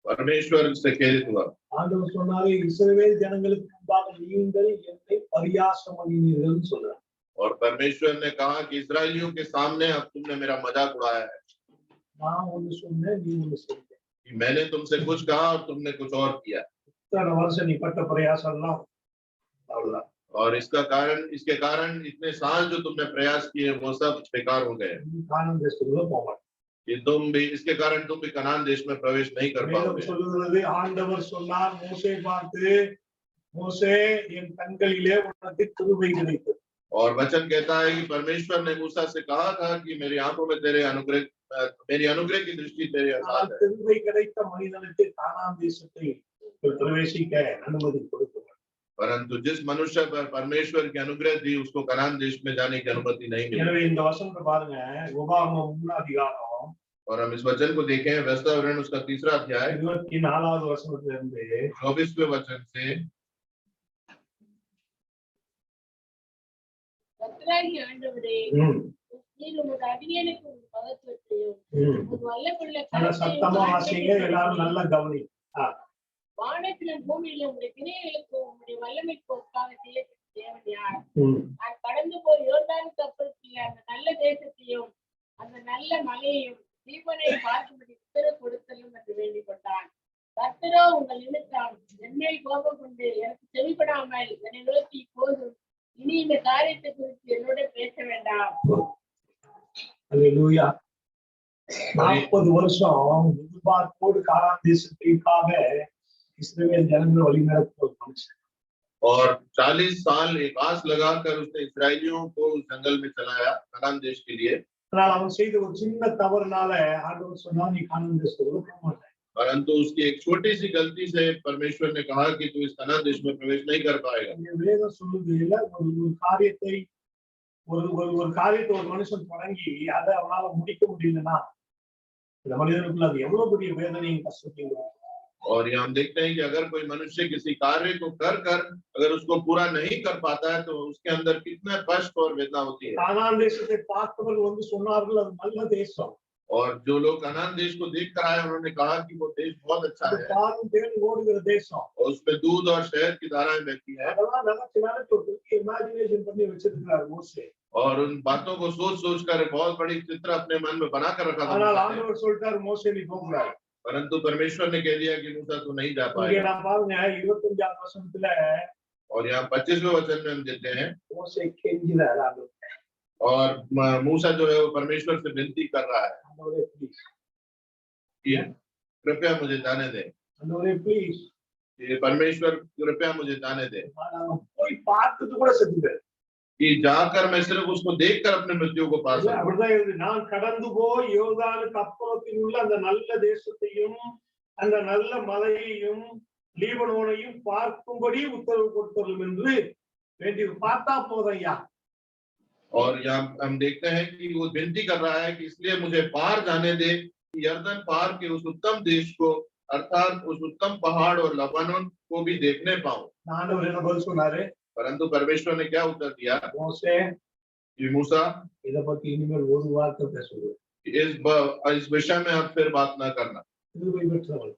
B: परमेश्वर इससे खेदित हुआ।
A: ஆண்டவர் சொன்னாரு, இஸ்ரவேல் ஜனங்களுக்கு முன்பாக நீங்கள் என்னை பரியாசம் பண்ணினீர்கள் சொல்றார்.
B: और परमेश्वर ने कहा कि इस्राएलियों के सामने अब तुमने मेरा मजाक उड़ाया है।
A: நான் ஒண்ணு சொன்னேன், நீ ஒண்ணு செஞ்ச.
B: कि मैंने तुमसे कुछ कहा और तुमने कुछ और किया।
A: இத்தனை வருஷம் நீ பட்ட பிரயாசம் எல்லாம் அவ்வளவுதான்.
B: और इसके कारण इतने साल जो तुमने प्रयास किए वो सब बेकार हो गए।
A: நீ கானான் தேசத்துக்குள்ள போக மாட்ட.
B: कि इसके कारण तुम भी कनान देश में प्रवेश नहीं कर
A: வேதம்
B: पाओगे।
A: சொல்லுகிறது, ஆண்டவர் சொன்னார் மோசே பார்த்து, மோசே என் கண்களிலே உனக்கு கிருபை கிடைத்தது.
B: और वचन कहता है कि परमेश्वर ने मूसा से कहा था कि मेरी आंखों में मेरी अनुग्रह की दृष्टि तेरे साथ है।
A: கிருபை கிடைத்த மனிதனுக்கு கானான் தேசத்தை பிரவேசிக்க அனுமதி கொடுக்கிறார்.
B: परंतु जिस मनुष्य पर परमेश्वर की अनुग्रह थी उसको कनान देश में जाने की अनुमति नहीं मिली।
A: எனவே இந்த வசனத்தை பாருங்க, உபாகமம் 3 அதிகாரம்
B: और हम इस वचन को देखें, व्यवस्थाविवरण उसका 3 अध्याय
A: 24வது வசனத்துல இருந்து
B: 24वें वचन से।
C: கர்த்தராகிய ஆண்டவரே, நீர் உமது அடியேனுக்கு ஒரு மகத்துவத்தையும் ஒரு வல்லமையுள்ள
A: நல்ல சத்தமா
C: கரத்தையும்
A: வாசிங்க, எல்லாரும் நல்லா கவனி.
C: வானத்திலும் பூமியிலும் உம்முடைய கிரியைகளுக்கும் உம்முடைய வல்லமைக்கு ஒப்பாக செய்யப்பட்ட தேவன் யார்? நான் கடந்து போய் யோர்தானுக்கு அப்புறத்தில் அந்த நல்ல தேசத்தையும் அந்த நல்ல மலையையும் ஜீவனை பார்க்கும்படி உத்தரவு கொடுத்தலும் என்று வேண்டிக் கொண்டான். கர்த்தரோ உங்கள் நிமித்தம் என்மேல் கோபம் கொண்டு எனக்கு செவிப்படாமல் என்னை நோக்கி போதும், இனி இந்த காரியத்தை குறித்து என்னோட பேச வேண்டாம்.
A: அல்லேலூயா. 40 வருஷம் எதிர்பார்ப்போடு கானான் தேசத்திற்காக இஸ்ரவேல் ஜனங்களை வழிநடத்த ஒரு மனுஷன்.
B: और 40 साल एक आस लगाकर उसने इस्राएलियों को उस जंगल में चलाया कनान देश के लिए।
A: ஆனால் அவன் செய்த ஒரு சின்ன தவறுனால ஆண்டவர் சொன்னா, நீ கானான் தேசத்துக்குள்ள போக மாட்ட.
B: परंतु उसकी एक छोटी सी गलती से परमेश्वर ने कहा कि तू इस कनान देश में प्रवेश नहीं कर पाएगा।
A: வேதம் சொல்லுது, ஒரு காரியத்தை ஒரு காரியத்தை ஒரு மனுஷன் தொடங்கி அதை அவனால முடிக்க முடியலன்னா இந்த மனிதனுக்குள்ள அது எவ்வளவு பெரிய வேதனையும் கஷ்டத்தையும்।
B: और ये हम देखते हैं कि अगर कोई मनुष्य किसी कार्य को कर अगर उसको पूरा नहीं कर पाता है तो उसके अंदर कितना कष्ट और वेदना होती है।
A: கானான் தேசத்தை பார்த்தவர்கள் சொன்னார்கள், அது நல்ல தேசம்।
B: और जो लोग कनान देश को देख कर आए उन्होंने कहा कि वो देश बहुत अच्छा है,
A: பாலும் தேன் ஓடுகிற தேசம்,
B: और उसमें दूध और शहद की धाराएं बहती है।
A: அதெல்லாம் நினைச்சு ஒரு பெரிய இமேஜினேஷன் பண்ணி வச்சிருக்கிறார் மோசே।
B: और उन बातों को सोच सोच कर बहुत बड़ी चित्र अपने मन में बना कर रखा था
A: ஆனால்
B: मूसा ने।
A: ஆண்டவர் சொல்லிட்டாரு மோசே நீ போக கூடாது.
B: परंतु परमेश्वर ने कह दिया कि मूसा तू नहीं जा
A: இங்க
B: पाएगा।
A: நான் பாருங்க 25வது வசனத்துல
B: और यहाँ 25वें वचन में हम देते हैं
A: மோசே கெஞ்சுறாரு ஆண்டவர்.
B: और मूसा जो है वो परमेश्वर से विनती कर रहा है
A: ஆண்டவரே ப்ளீஸ்,
B: कि कृपया मुझे जाने दे,
A: ஆண்டவரே ப்ளீஸ்.
B: ये परमेश्वर कृपया मुझे जाने दे,
A: போய் பார்த்துட்டு கூட செத்துட்டாரு.
B: कि जाकर मैं सिर्फ उसको देखकर अपने मृत्यु को पा सकूं।
A: அப்படிதான் எழுது, நான் கடந்து போய் யோர்தானுக்கு அப்புறத்தில் உள்ள அந்த நல்ல தேசத்தையும் அந்த நல்ல மலையையும் லீபனோனையும் பார்க்கும்படி உத்தரவு கொடுத்தரும் என்று வேண்டி பார்த்தா போதையா.
B: और यहाँ हम देखते हैं कि वो विनती कर रहा है कि इसलिए मुझे पार जाने दे, यर्दन पार के उस उत्तम देश को, अर्थात उस उत्तम पहाड़ और लबानोन को भी देखने पाऊं।
A: ஆண்டவர் என்ன பதில் சொன்னாரு?
B: परंतु परमेश्वर ने क्या उत्तर दिया?
A: மோசே
B: कि मूसा
A: இத பத்தி இனிமேல் ஒரு வார்த்தை பேசுவது,
B: इस विषय में आप फिर बात ना करना।
A: கிருபை பெற்றவன்,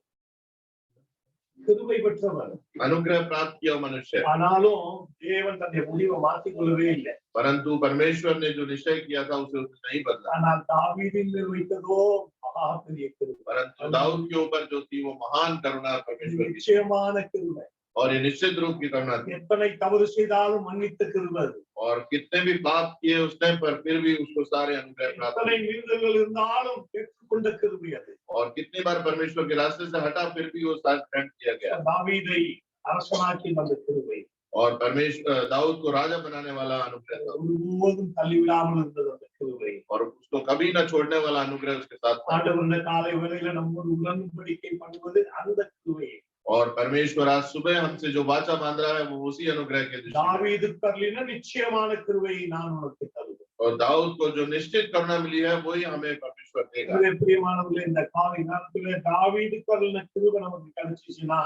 A: கிருபை பெற்றவன்,
B: अनुग्रह प्राप्त किया मनुष्य,
A: ஆனாலும் தேவன் தன்னுடைய முடிவை மாற்றிக் கொள்ளவே இல்லை.
B: परंतु परमेश्वर ने जो निश्चय किया था उसे उसने नहीं बदला।
A: ஆனால் தாவீதின் மேல் வைத்ததோ மகா பெரிய கிருபை,
B: परंतु दाऊद के ऊपर जो थी वो महान करुणा परमेश्वर की,
A: நிச்சயமான கிருபை.
B: और ये निश्चित रूप की करुणा थी।
A: எத்தனை தவறு செய்தாலும் மன்னித்த கிருபை அது.
B: और कितने भी पाप किए उसने, पर फिर भी उसको सारे अनुग्रह प्राप्त
A: எத்தனை
B: हुए।
A: மீறுதல்கள் இருந்தாலும் பெற்றுக்கொண்ட கிருபை அது.
B: और कितनी बार परमेश्वर के रास्ते से हटा फिर भी वो साथ ग्रहण किया गया।
A: தாவீதை அரசனாக்கி வந்த கிருபை,
B: और परमेश्वर दाऊद को राजा बनाने वाला अनुग्रह था,
A: ஒருபோதும் தள்ளிவிடாமல் இருந்தது அந்த கிருபை.
B: और उसको कभी न छोड़ने वाला अनुग्रह उसके साथ था।
A: ஆண்டவர் இந்த காலை வேளையில நம்மோடு உடன்படிக்கை பண்ணுவது அந்த கிருபை.
B: और परमेश्वर आज सुबह हमसे जो वाचा बांध रहा है वो उसी अनुग्रह के दृष्टि में।
A: தாவீதுக்கு அருளின நிச்சயமான கிருபையை நான் உனக்கு தருவேன்.
B: और दाऊद को जो निश्चित करुणा मिली है वही हमें परमेश्वर देगा।
A: இதுவே பிரியமானவர்களே, இந்த காலை நேரத்திலே தாவீதுக்கு அருளின கிருபை நமக்கு கிடைச்சிச்சுன்னா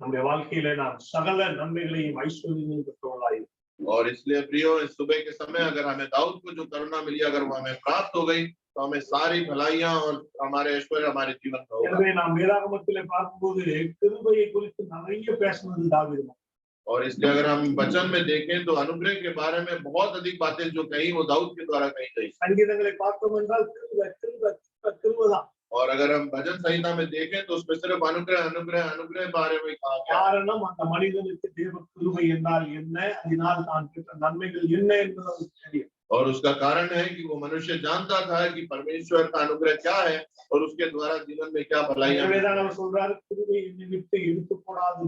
A: நம்முடைய வாழ்க்கையில நாம் சகல நன்மைகளையும் ஐஸ்வர்யங்களையும் பெற்றவர்களாய்.
B: और इसलिए प्रियो, इस सुबह के समय अगर हमें दाऊद को जो करुणा मिली अगर वो हमें प्राप्त हो गई तो हमें सारी भलाइयां और हमारे ऐश्वर्य हमारे जीवन में होगा।
A: எனவே நாம் வேதாகமத்திலே பார்க்கும்போது கிருபையை குறித்து நிறைய பேசுனது தாவீது.
B: और इसलिए अगर हम वचन में देखें तो अनुग्रह के बारे में बहुत अधिक बातें जो कही वो दाऊद के द्वारा कही गई।
A: சங்கீதங்களை பார்த்தோம் என்றால் கிருபை கிருபை கிருபை கிருபைதான்.
B: और अगर हम भजन संहिता में देखें तो उसमें सिर्फ अनुग्रह अनुग्रह अनुग्रह बारे में कहा गया है।
A: காரணம் அந்த மனிதனுக்கு தேவ கிருபை என்றால் என்ன, அதனால் தான் பெற்ற நன்மைகள் என்ன என்பது அவருக்கு தெரியும்.
B: और उसका कारण है कि वो मनुष्य जानता था कि परमेश्वर का अनुग्रह क्या है और उसके द्वारा जीवन में क्या भलाइयां हैं।
A: எனவேதான் அவர் சொல்றாரு, கிருபை என்னை விட்டு எடுத்து போடாது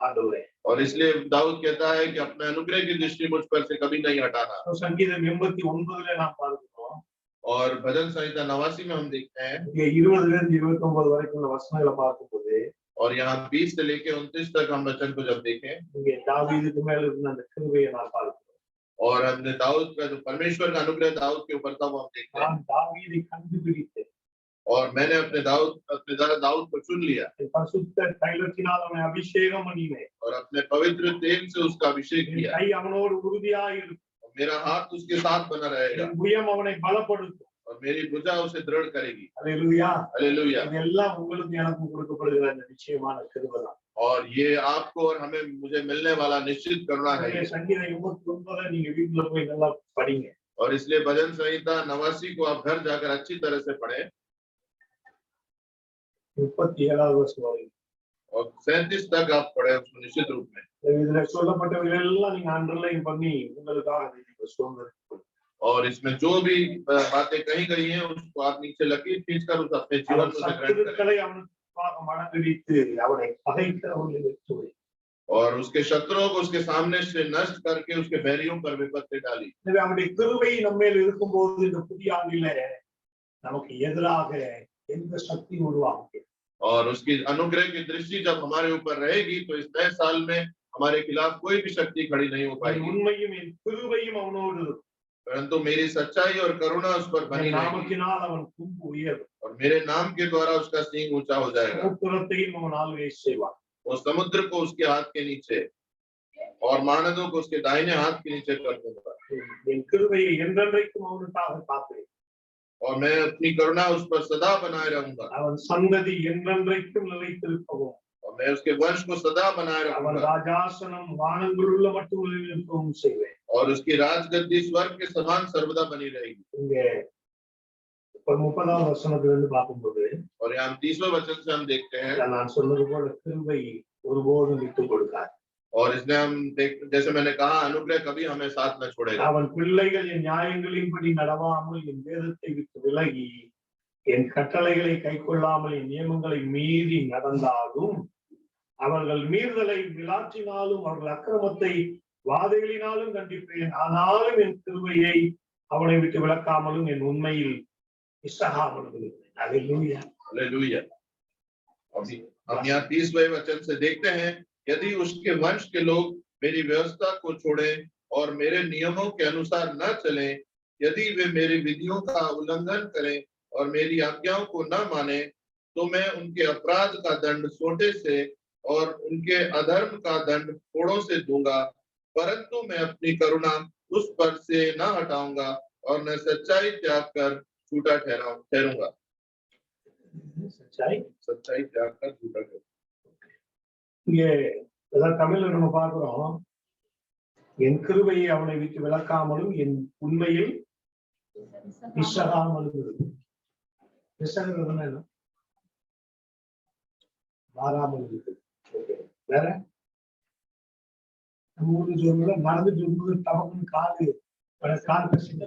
A: ஆண்டவரே.
B: और इसलिए दाऊद कहता है कि अपने अनुग्रह की दृष्टि मुझ पर से कभी नहीं हटाना।
A: तो சங்கீதம் 89 நாம் பார்க்கிறோம்.
B: और भजन संहिता 89 में हम देखते हैं,
A: இங்க 20 இருந்து 29 வரைக்கும் உள்ள வசனங்களை பார்க்கும்போது
B: और यहाँ 20 से लेके 29 तक हम वचन को जब देखें
A: இங்கே தாவீதுக்கு மேல இருந்த அந்த கிருபையை நாம் பார்க்கிறோம்.
B: और हमने दाऊद का जो परमेश्वर का अनुग्रह दाऊद के ऊपर था वो हम देखते हैं।
A: நான் தாவீதை கண்டுபிடித்தேன்,
B: और मैंने अपने दाऊद को चुन लिया
A: பரிசுத்த தைலத்தினால் அவனை அபிஷேகம் பண்ணினேன்,
B: और अपने पवित्र तेल से उसका अभिषेक
A: என்
B: किया।
A: கை அவனோடு உறுதியாய் இருக்கும்,
B: मेरा हाथ उसके साथ बना रहेगा
A: என் புயம் அவனை பலப்படுத்தும்.
B: और मेरी भुजा उसे दृढ़ करेगी।
A: அல்லேலூயா.
B: हालेलुया।
A: இதெல்லாம் உங்களுக்கு எனக்கும் கொடுக்கப்படுகிற அந்த நிச்சயமான கிருபை தான்.
B: और ये आपको और हमें मुझे मिलने वाला निश्चित करुणा है।
A: எனவே சங்கீதம் 89 நீங்க வீட்டுல போய் நல்லா படிங்க.
B: और इसलिए भजन संहिता 89 को आप घर जाकर अच्छी तरह से पढ़ें
A: 37வது வசனம் வரை.
B: और 37 तक आप पढ़े उसको निश्चित रूप में।
A: இதுல சொல்லப்பட்டவைகள் எல்லாம் நீங்க அண்டர்லைன் பண்ணி உங்களுக்காக அதை நீங்க சுதந்திரம்.
B: और इसमें जो भी बातें कही गई हैं उसको आप नीचे लकीर खींचकर उस अपने जीवन में ग्रहण करें।
A: சத்துருக்களை அவனுக்காக மடங்கடித்து அவனை பகைக்கிறவர்களை வெற்றி வை.
B: और उसके शत्रुओं को उसके सामने से नष्ट करके उसके बैरियों पर विपत्ति डाली।
A: எனவே அவனுடைய கிருபை நம்மேல் இருக்கும்போது இந்த புதிய ஆண்டிலே நமக்கு எதிராக எந்த சக்தி உருவாகும்.
B: और उसकी अनुग्रह की दृष्टि जब हमारे ऊपर रहेगी तो इस नए साल में हमारे खिलाफ कोई भी शक्ति खड़ी नहीं हो पाएगी।
A: உண்மையும் என் கிருபையும் அவனோடு இருக்கும்.
B: परंतु मेरी सच्चाई और करुणा उस पर बनी रहेगी
A: நாமத்தினால் அவன் கும்பு உயரும்,
B: और मेरे नाम के द्वारा उसका सींग ऊंचा हो जाएगा।
A: சமுத்திரத்தையும் அவன் ஆளுகை செய்வான்.
B: वो समुद्र को उसके हाथ के नीचे और महानदों को उसके दाहिने हाथ के नीचे कर दूंगा।
A: என் கிருபையை என்றென்றைக்கும் அவனுக்காக காப்பேன்.
B: और मैं अपनी करुणा उस पर सदा बनाए रहूंगा
A: அவன் சந்ததி என்றென்றைக்கும் நிலைத்திருக்கவும்
B: और और मैं उसके वंश को सदा बनाए
A: அவன்
B: रखूंगा
A: ராஜாசனம் வானங்களுள்ள மட்டும் இருக்கவும் செய்வேன்.
B: और उसकी राजगद्दी स्वर्ग के समान सर्वदा बनी रहेगी।
A: இங்க இப்ப 30வது வசனத்துல இருந்து பார்க்கும்போது
B: और यहाँ 30वें वचन से हम देखते हैं
A: நான் சொன்னது போல கிருபை ஒருபோதும் விட்டு கொடுக்காது.
B: और इसमें हम जैसे मैंने कहा अनुग्रह कभी हमें साथ न छोड़ेगा।
A: அவன் பிள்ளைகள் என் நியாயங்களின்படி நடவாமல் என் வேதத்தை விட்டு விலகி என் கட்டளைகளை கைக்கொள்ளாமல் என் நியமங்களை மீறி நடந்தாலும் அவர்கள் மீறுதலை விளாற்றினாலும் அவர்கள் அக்கிரமத்தை வாதைகளினாலும் கண்டிப்பேன். ஆனாலும் என் கிருபையை அவனை விட்டு விலக்காமலும் என் உண்மையில் இசகாமலும் இருக்கிறேன். அல்லேலூயா.
B: हालेलुया। अभी हम यहाँ 30वें वचन से देखते हैं यदि उसके वंश के लोग मेरी व्यवस्था को छोड़े और मेरे नियमों के अनुसार न चलें, यदि वे मेरी विधियों का उल्लंघन करें और मेरी आज्ञाओं को न माने, तो मैं उनके अपराध का दंड सोंटे से और उनके अधर्म का दंड फोड़ों से दूंगा, परंतु मैं अपनी करुणा उस पर से न हटाऊंगा और न सच्चाई त्याग कर झूठा ठहरूंगा।
A: சச்சாய்
B: सच्चाई त्याग कर झूठा ठहरूंगा।
A: இங்கே அதாவது தமிழ்ல நம்ம பார்க்கிறோம் என் கிருபையை அவனை விட்டு விலக்காமலும் என் உண்மையில் பிசகாமலும் இருக்கு. பிசகுறதுன்னா என்ன? மாறாமல் இருக்கு. வேற நம்ம ஊர்ல சொல்ல நடந்துட்டு இருக்கும்போது தவறுன்னு கால் பேசுங்க.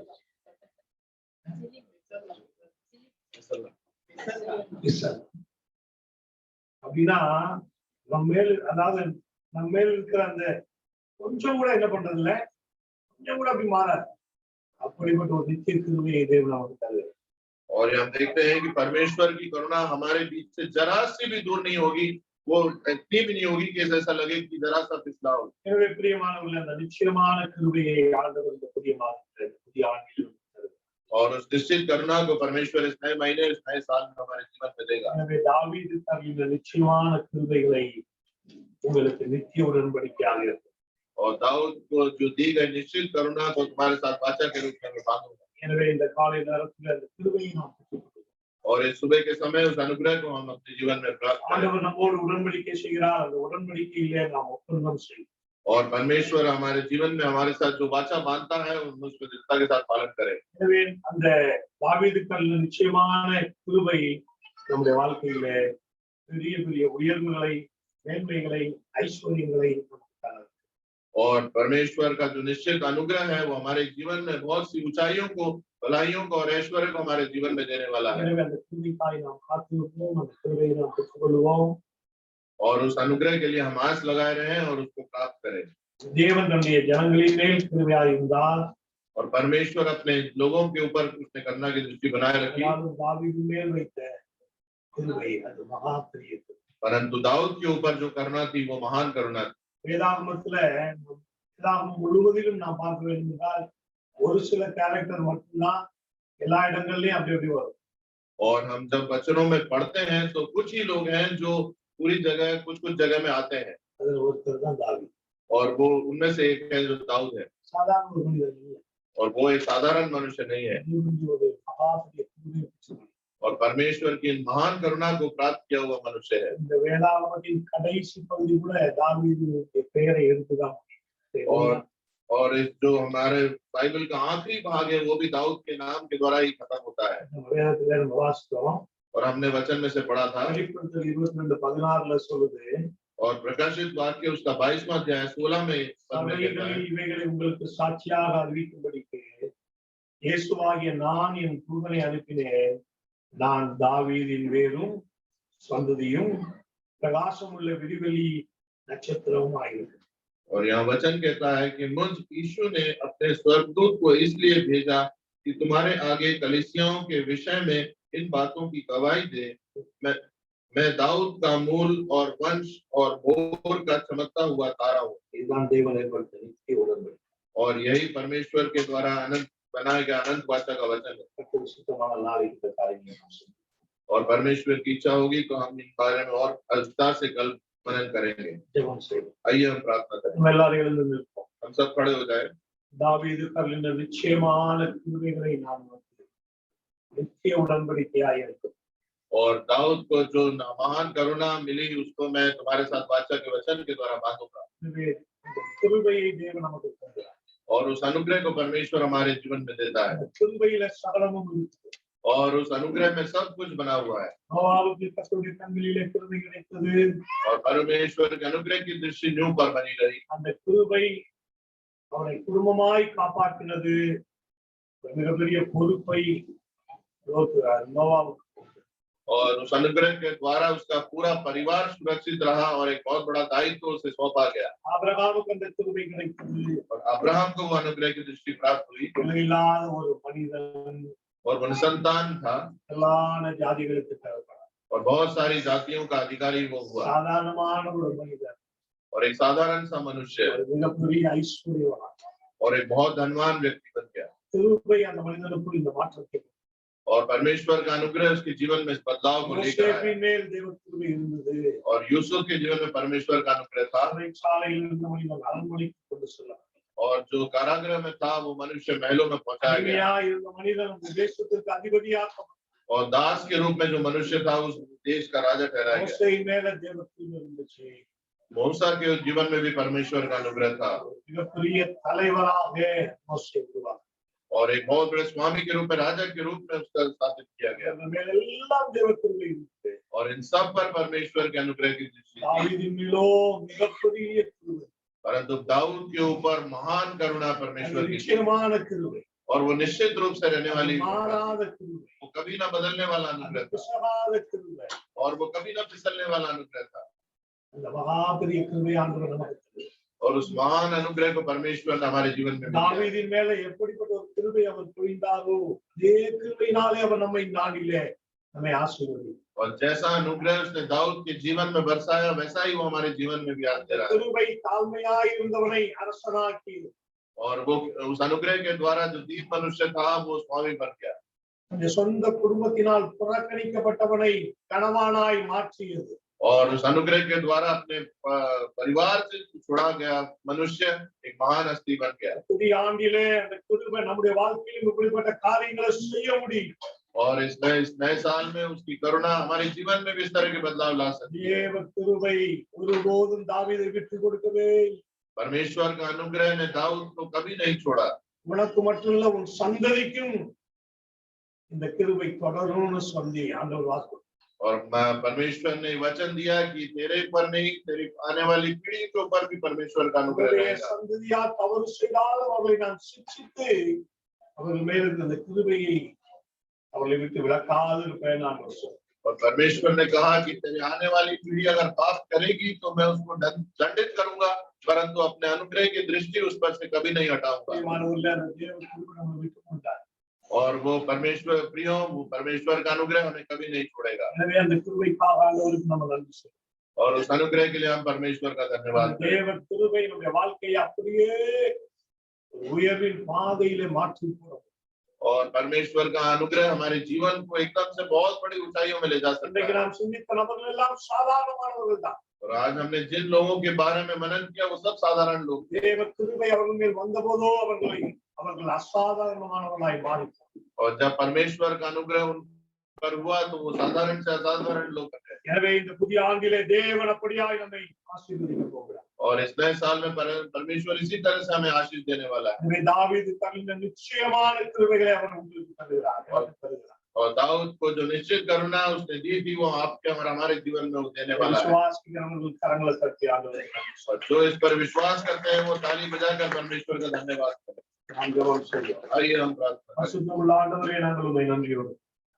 A: அப்படின்னா நம்ம மேல் அதாவது நம்ம மேல் இருக்கிற அந்த கொஞ்சம் கூட என்ன பண்றது இல்ல, கொஞ்சம் கூட அப்படி மாறாது. அப்படிப்பட்ட ஒரு நித்திய கிருபையை தேவன் நமக்கு தருகிறார்.
B: और हम देखते हैं कि परमेश्वर की करुणा हमारे बीच से जरा सी भी दूर नहीं होगी, वो इतनी भी नहीं होगी कि ऐसा लगे कि जरा सा फिसला हो।
A: எனவே பிரியமானவர்களே அந்த நிச்சயமான கிருபையை ஆண்டவர் இந்த புதிய மாதத்தில் புதிய ஆண்டில்
B: और उस निश्चित करुणा को परमेश्वर इस नए महीने इस नए साल में हमारे जीवन में देगा।
A: எனவே தாவீது தருகிற நிச்சயமான கிருபைகளை உங்களுக்கு நித்திய உடன்படிக்கையாக இருக்கும்.
B: और दाऊद को जो दी गई निश्चित करुणा को तुम्हारे साथ वाचा के रूप में मैं बांधूंगा।
A: எனவே இந்த காலை நேரத்தில் அந்த கிருபையை நாம் பெற்றுக்கொள்வோம்.
B: और इस सुबह के समय उस अनुग्रह को हम अपने जीवन में प्राप्त करें।
A: ஆண்டவர் நம்மோடு உடன்படிக்கை செய்கிறார், அந்த உடன்படிக்கையிலே நாம் ஒப்பந்தம் செய்வோம்.
B: और परमेश्वर हमारे जीवन में हमारे साथ जो वाचा बांधता है उस पर दृढ़ता के साथ पालन करें।
A: எனவே அந்த தாவீதுக்கு நிச்சயமான கிருபை நம்முடைய வாழ்க்கையில பெரிய பெரிய உயர்வுகளை, மேன்மைகளை, ஐஸ்வர்யங்களை நமக்கு தரும்.
B: और परमेश्वर का जो निश्चित अनुग्रह है वो हमारे जीवन में बहुत सी ऊंचाइयों को, भलाइयों को और ऐश्वर्य को हमारे जीवन में देने वाला है।
A: எனவே அந்த கிருபைக்காய் நாம் காத்திருப்போம், அந்த கிருபையை நாம் பெற்றுக்கொள்வோம்.
B: और उस अनुग्रह के लिए हम आस लगाए रहें और उसको प्राप्त करें।
A: தேவன் நம்முடைய ஜனங்களின் மேல் கிருபையாய் இருந்தார்.
B: और परमेश्वर अपने लोगों के ऊपर उसने करुणा की दृष्टि बनाए रखी।
A: தாவீது மேல் வைத்த கிருபை அது மகா பெரியது.
B: परंतु दाऊद के ऊपर जो करुणा थी वो महान करुणा थी।
A: வேதாகமத்துல வேதாகமம் முழுவதிலும் நாம் பார்க்க வேண்டும் என்றால் ஒரு சில கேரக்டர் மட்டும்தான் எல்லா இடங்கள்லயும் அப்படி அப்படி வரும்.
B: और हम जब वचनों में पढ़ते हैं तो कुछ ही लोग हैं जो पूरी जगह कुछ कुछ जगह में आते हैं
A: அதுல ஒருத்தர் தான் தாவீது.
B: और वो उनमें से एक है जो दाऊद है।
A: சாதாரண ஒரு மனிதர் இல்லை.
B: और वो एक साधारण मनुष्य नहीं है
A: ஒரு மகா பெரிய கிருபையை பெற்றவர்.
B: और परमेश्वर की महान करुणा को प्राप्त किया हुआ मनुष्य है।
A: இந்த வேதாகமத்தின் கடைசி பகுதி கூட தாவீதுடைய பெயரை எடுத்துதான்.
B: और इस जो हमारे बाइबल का आखिरी भाग है वो भी दाऊद के नाम के द्वारा ही खत्म होता है।
A: வேதத்துல நம்ம வாசித்தோம்.
B: और हमने वचन में से पढ़ा था
A: வெளிப்படுத்தல் 22:16 சொல்லுது,
B: और प्रकाशित वाक्य उसका 22वां अध्याय 16 में
A: சபைகளில் இவைகளை உங்களுக்கு சாட்சியாக அறிவிக்கும்படிக்கு இயேசுவாகிய நான் என் தூதனை அனுப்பினேன். நான் தாவீதின் வேரும் சந்ததியும் பிரகாசமுள்ள விடிவெளி நட்சத்திரமும் ஆகிறது.
B: और यहाँ वचन कहता है कि मुझ यीशु ने अपने स्वर्गदूत को इसलिए भेजा कि तुम्हारे आगे कलीसियाओं के विषय में इन बातों की गवाही दे। मैं दाऊद का मूल और वंश और भोर का चमकता हुआ तारा हूँ।
A: இதுதான் தேவன் ஏற்படுத்த நித்திய உடன்படிக்கை.
B: और यही परमेश्वर के द्वारा अनंत बनाया गया अनंत वाचा का वचन है।
A: கர்த்தர் சுத்தமான நாளில் இந்த காரியங்களை நாம் செய்வோம்.
B: और परमेश्वर की इच्छा होगी तो हम इन बारे में और विस्तार से कल मनन करेंगे।
A: ஜெபம் செய்வோம்.
B: आइए हम प्रार्थना करें।
A: நம்ம எல்லாரும் எழுந்து நிற்போம்.
B: हम सब खड़े हो जाए।
A: தாவீது கர்லின நிச்சயமான கிருபைகளை நாம் நித்திய உடன்படிக்கையாய் இருக்கும்.
B: और दाऊद को जो महान करुणा मिली उसको मैं तुम्हारे साथ वाचा के वचन के द्वारा बांधूंगा।
A: எனவே இந்த கிருபையை தேவன் நமக்கு தந்தார்.
B: और उस अनुग्रह को परमेश्वर हमारे जीवन में देता है
A: அந்த கிருபையில சகலமும் இருக்குது.
B: और उस अनुग्रह में सब कुछ बना हुआ है।
A: நோவாவுக்கு கர்த்தருடைய கண்களிலே கிருபை கிடைத்தது.
B: और परमेश्वर के अनुग्रह की दृष्टि न्यू पर बनी रही।
A: அந்த கிருபை அவனை குடும்பமாய் காப்பாற்றினது. மிகப்பெரிய பொறுப்பை நோவாவுக்கு.
B: और उस अनुग्रह के द्वारा उसका पूरा परिवार सुरक्षित रहा और एक बहुत बड़ा दायित्व उसे सौंपा गया।
A: ஆபிரகாமுக்கு அந்த கிருபை கிடைத்தது.
B: और अब्राहम को वो अनुग्रह की दृष्टि प्राप्त हुई
A: இல்லாத ஒரு மனிதன்
B: और वो निसंतान था
A: எல்லா ஜாதிகளுக்கு தேவைப்படும்.
B: और बहुत सारी जातियों का अधिकारी वो हुआ
A: சாதாரணமான ஒரு மனிதன்,
B: और एक साधारण सा मनुष्य
A: ஒரு மிகப்பெரிய ஐஸ்வர்யவான்.
B: और एक बहुत धनवान व्यक्ति बन गया।
A: கிருபை அந்த மனிதனுக்குள் இந்த மாற்றத்தை
B: और परमेश्वर का अनुग्रह उसके जीवन में इस बदलाव को लेकर आया।
A: யோசேப்பின் மேல் தேவ கிருபை இருந்தது.
B: और यूसुफ के जीवन में परमेश्वर का अनुग्रह था
A: சாலையில் இருந்த மனிதன் அரண்மனைக்கு கொண்டு செல்ல.
B: और जो कारागृह में था वो मनुष्य महलों में पहुंचाया गया
A: இருந்த மனிதன் தேசத்திற்கு அதிபதியாக.
B: और दास के रूप में जो मनुष्य था उस देश का राजा ठहराया गया।
A: மோசேயின் மேல தேவ கிருபை இருந்துச்சு.
B: मूसा के जीवन में भी परमेश्वर का अनुग्रह था
A: மிகப்பெரிய தலைவராக மோசே உருவானார்.
B: और एक बहुत बड़े स्वामी के रूप में राजा के रूप में उसका स्थापित किया गया।
A: அந்த மேல எல்லாம் தேவ கிருபை இருந்துச்சு.
B: और इन सब पर परमेश्वर के अनुग्रह की दृष्टि थी।
A: தாவீதின் மேலோ மிகப்பெரிய கிருபை,
B: परंतु दाऊद के ऊपर महान करुणा परमेश्वर की थी
A: நிச்சயமான கிருபை,
B: और वो निश्चित रूप से रहने वाली
A: மாறாத கிருபை,
B: वो कभी ना बदलने वाला अनुग्रह था
A: பிசகாத கிருபை.
B: और वो कभी ना फिसलने वाला अनुग्रह था।
A: அந்த மகாபெரிய கிருபை ஆண்டவர் நமக்கு தந்தார்.
B: और उस महान अनुग्रह को परमेश्वर ने हमारे जीवन में दिया।
A: தாவீதின் மேல எப்படிப்பட்ட ஒரு கிருபை அவர் பொழிந்தாரோ அதே கிருபையினாலே அவர் நம்மை நாடிலே நம்மை ஆசீர்வதித்தார்.
B: और जैसा अनुग्रह उसने दाऊद के जीवन में बरसाया वैसा ही वो हमारे जीवन में भी आज दे रहा है।
A: கிருபை தாழ்மையாய் இருந்தவனை அரசனாக்கி
B: और वो उस अनुग्रह के द्वारा जो दीन मनुष्य था वो स्वामी बन गया।
A: அந்த சொந்த குடும்பத்தினால் புறக்கணிக்கப்பட்டவனை கணவானாய் மாற்றியது.
B: और उस अनुग्रह के द्वारा अपने परिवार से छुड़ा गया मनुष्य एक महान हस्ती बन गया।
A: புதிய ஆண்டிலே அந்த கிருபை நம்முடைய வாழ்க்கையில் இப்படிப்பட்ட காரியங்களை செய்ய முடியும்.
B: और इस नए साल में उसकी करुणा हमारे जीवन में भी इस तरह के बदलाव ला सकती है।
A: தேவ கிருபை ஒருபோதும் தாவீதை விட்டு கொடுக்கவே இல்லை.
B: परमेश्वर का अनुग्रह ने दाऊद को कभी नहीं छोड़ा।
A: உனக்கு மட்டும் இல்ல உன் சந்ததிக்கும் இந்த கிருபை தொடரும்னு சொல்லி ஆண்டவர் வாக்கு.
B: और परमेश्वर ने वचन दिया कि तेरे पर नहीं तेरी आने वाली पीढ़ी के ऊपर भी परमेश्वर का अनुग्रह रहेगा।
A: சந்ததியா தவறு செய்தாலும் அவர்களை நான் சிக்ஷித்து அவர்கள் மேல் இருந்த அந்த கிருபையை அவர்களை விட்டு விலக்காது இருப்பேன் நான் சொல்றேன்.
B: और परमेश्वर ने कहा कि तेरी आने वाली पीढ़ी अगर पाप करेगी तो मैं उसको दंडित करूंगा परंतु अपने अनुग्रह की दृष्टि उस पर से कभी नहीं हटाऊंगा।
A: மாணவர்களே அந்த தேவ கிருபை நம்மை விட்டு கொடுத்தார்.
B: और वो परमेश्वर प्रियो वो परमेश्वर का अनुग्रह हमें कभी नहीं छोड़ेगा।
A: எனவே அந்த கிருபைக்காக ஆண்டவருக்கு நம்ம நன்றி சொல்றோம்.
B: और उस अनुग्रह के लिए हम परमेश्वर का धन्यवाद करें।
A: தேவ கிருபை நம்முடைய வாழ்க்கையை அப்படியே உயர்வின் பாதையிலே மாற்றி போடும்.
B: और परमेश्वर का अनुग्रह हमारे जीवन को एकदम से बहुत बड़ी ऊंचाइयों में ले जा सकता
A: இன்றைக்கு
B: है।
A: நாம் சிந்தித்த நபர்கள் எல்லாம் சாதாரணமானவர்கள் தான்.
B: और आज हमने जिन लोगों के बारे में मनन किया वो सब साधारण लोग थे।
A: தேவ கிருபை அவர்கள் மேல் வந்தபோதோ அவர்கள் அசாதாரணமானவர்களாய் மாறினார்கள்.
B: और जब परमेश्वर का अनुग्रह उन पर हुआ तो वो साधारण से असाधारण लोग बने।
A: எனவே இந்த புதிய ஆண்டிலே தேவன் அப்படியாய் நம்மை ஆசீர்வதிக்க போகிறார்.
B: और इस नए साल में परमेश्वर इसी तरह से हमें आशीष देने वाला है।
A: எனவே தாவீது தந்த நிச்சயமான கிருபைகளை அவர் உங்களுக்கு தருகிறார்.
B: और दाऊद को जो निश्चित करुणा उसने दी थी वो आपके और हमारे जीवन में वो देने वाला है।
A: விசுவாசிக்கிறவர்கள் கரங்களை தட்டி ஆண்டவரை
B: और जो इस पर विश्वास करते हैं वो ताली बजाकर परमेश्वर का धन्यवाद करें।
A: நாம் ஜெபம் செய்வோம்.
B: आइए हम प्रार्थना करें।
A: பரிசுத்தமுள்ள ஆண்டவரே நாங்கள் உம்மை நன்றியோடு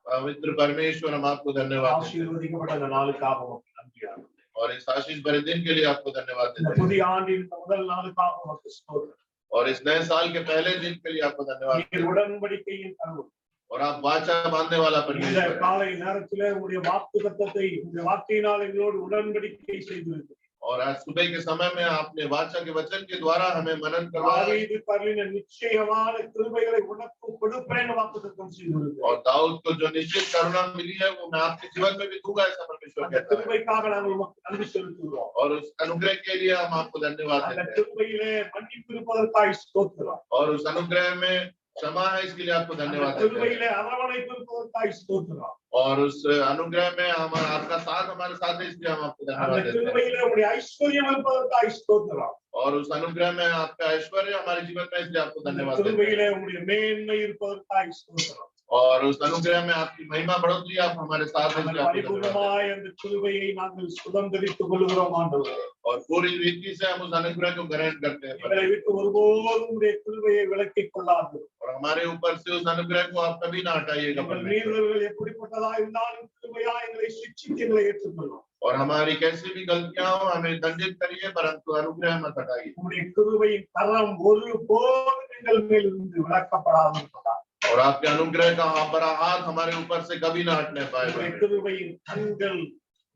B: पवित्र परमेश्वर हम आपको धन्यवाद देते
A: ஆசீர்வதிக்கப்பட்ட இந்த நாளுக்காக உமக்கு நன்றி ஆண்டவரே.
B: हैं और इस आशीष भरे दिन के लिए आपको धन्यवाद
A: இந்த
B: देते हैं
A: புதிய ஆண்டின் இந்த முதல் நாளுக்காக உமக்கு ஸ்தோத்திரம்.
B: और इस नए साल के पहले दिन के लिए आपको धन्यवाद देते
A: நீர்
B: हैं
A: உடன்படிக்கையின் கடவுள்.
B: और आप वाचा बांधने वाला
A: இந்த
B: परमेश्वर हैं।
A: காலை நேரத்திலே உங்களுடைய வாக்குத்தத்தத்தை உங்களுடைய வார்த்தையினால் எங்களோடு உடன்படிக்கை செய்திருக்கிறீர்.
B: और आज सुबह के समय में आपने वाचा के वचन के द्वारा हमें मनन करवाया
A: தாவீது தருளின நிச்சயமான கிருபைகளை உனக்கு கொடுப்பேன் வாக்குத்தத்தம் செய்திருக்கிறீர்.
B: और दाऊद को जो निश्चित करुणा मिली है वो मैं आपके जीवन में भी दूंगा ऐसा परमेश्वर
A: அந்த
B: कहता है।
A: கிருபைக்காக நாங்கள் உமக்கு நன்றி செலுத்துகிறோம்.
B: और उस अनुग्रह के लिए हम आपको धन्यवाद
A: அந்த
B: देते हैं
A: கிருபையிலே மன்னிப்பு இருப்பதற்காக ஸ்தோத்திரம்.
B: और उस अनुग्रह में क्षमा है, इसके लिए आपको
A: அந்த
B: धन्यवाद देते हैं।
A: கிருபையிலே அரவணைத்திருப்பதற்காய் ஸ்தோத்திரம்.
B: और उस अनुग्रह में हमारा आपका साथ हमारे साथ है, इसलिए हम आपको
A: அந்த
B: धन्यवाद देते हैं।
A: கிருபையிலே உம்முடைய ஐஸ்வர்யம் இருப்பதற்காய் ஸ்தோத்திரம்.
B: और उस अनुग्रह में आपका ऐश्वर्य हमारे जीवन में, इसलिए आपको
A: அந்த
B: धन्यवाद देते हैं।
A: கிருபையிலே உம்முடைய மேன்மை இருப்பதற்காய் ஸ்தோத்திரம்.
B: और उस अनुग्रह में आपकी महिमा बढ़ोतरी आप हमारे साथ हैं,
A: அந்த
B: इसलिए आपको धन्यवाद देते हैं।
A: பரிபூர்ணமாய் அந்த கிருபையை நாங்கள் சுதந்தரித்துக் கொள்கிறோம் ஆண்டவரே.
B: और पूरी रीति से हम उस अनुग्रह को ग्रहण करते हैं
A: எங்களை விட்டு ஒருபோதும் உம்முடைய கிருபையை விலக்கிக் கொள்ளாது.
B: और हमारे ऊपर से उस अनुग्रह को आप कभी ना हटाइएगा
A: எங்கள்
B: परमेश्वर।
A: மீறுதல்கள் எப்படிப்பட்டதா இருந்தாலும் கிருபையா எங்களை சிட்சித்து எங்களை ஏற்றுக்கொள்ளும்.
B: और हमारी कैसी भी गलतियां हो हमें दंडित करिए, परंतु अनुग्रह मत हटाइए।
A: உம்முடைய கிருபையின் கரம் ஒருபோதும் எங்கள் மேல் இருந்து விலக்கப்படாது இருப்பதா.
B: और आपके अनुग्रह का बड़ा हाथ हमारे ऊपर से कभी ना हटने पाए
A: உம்முடைய
B: परमेश्वर।
A: கிருபையின் கண்கள்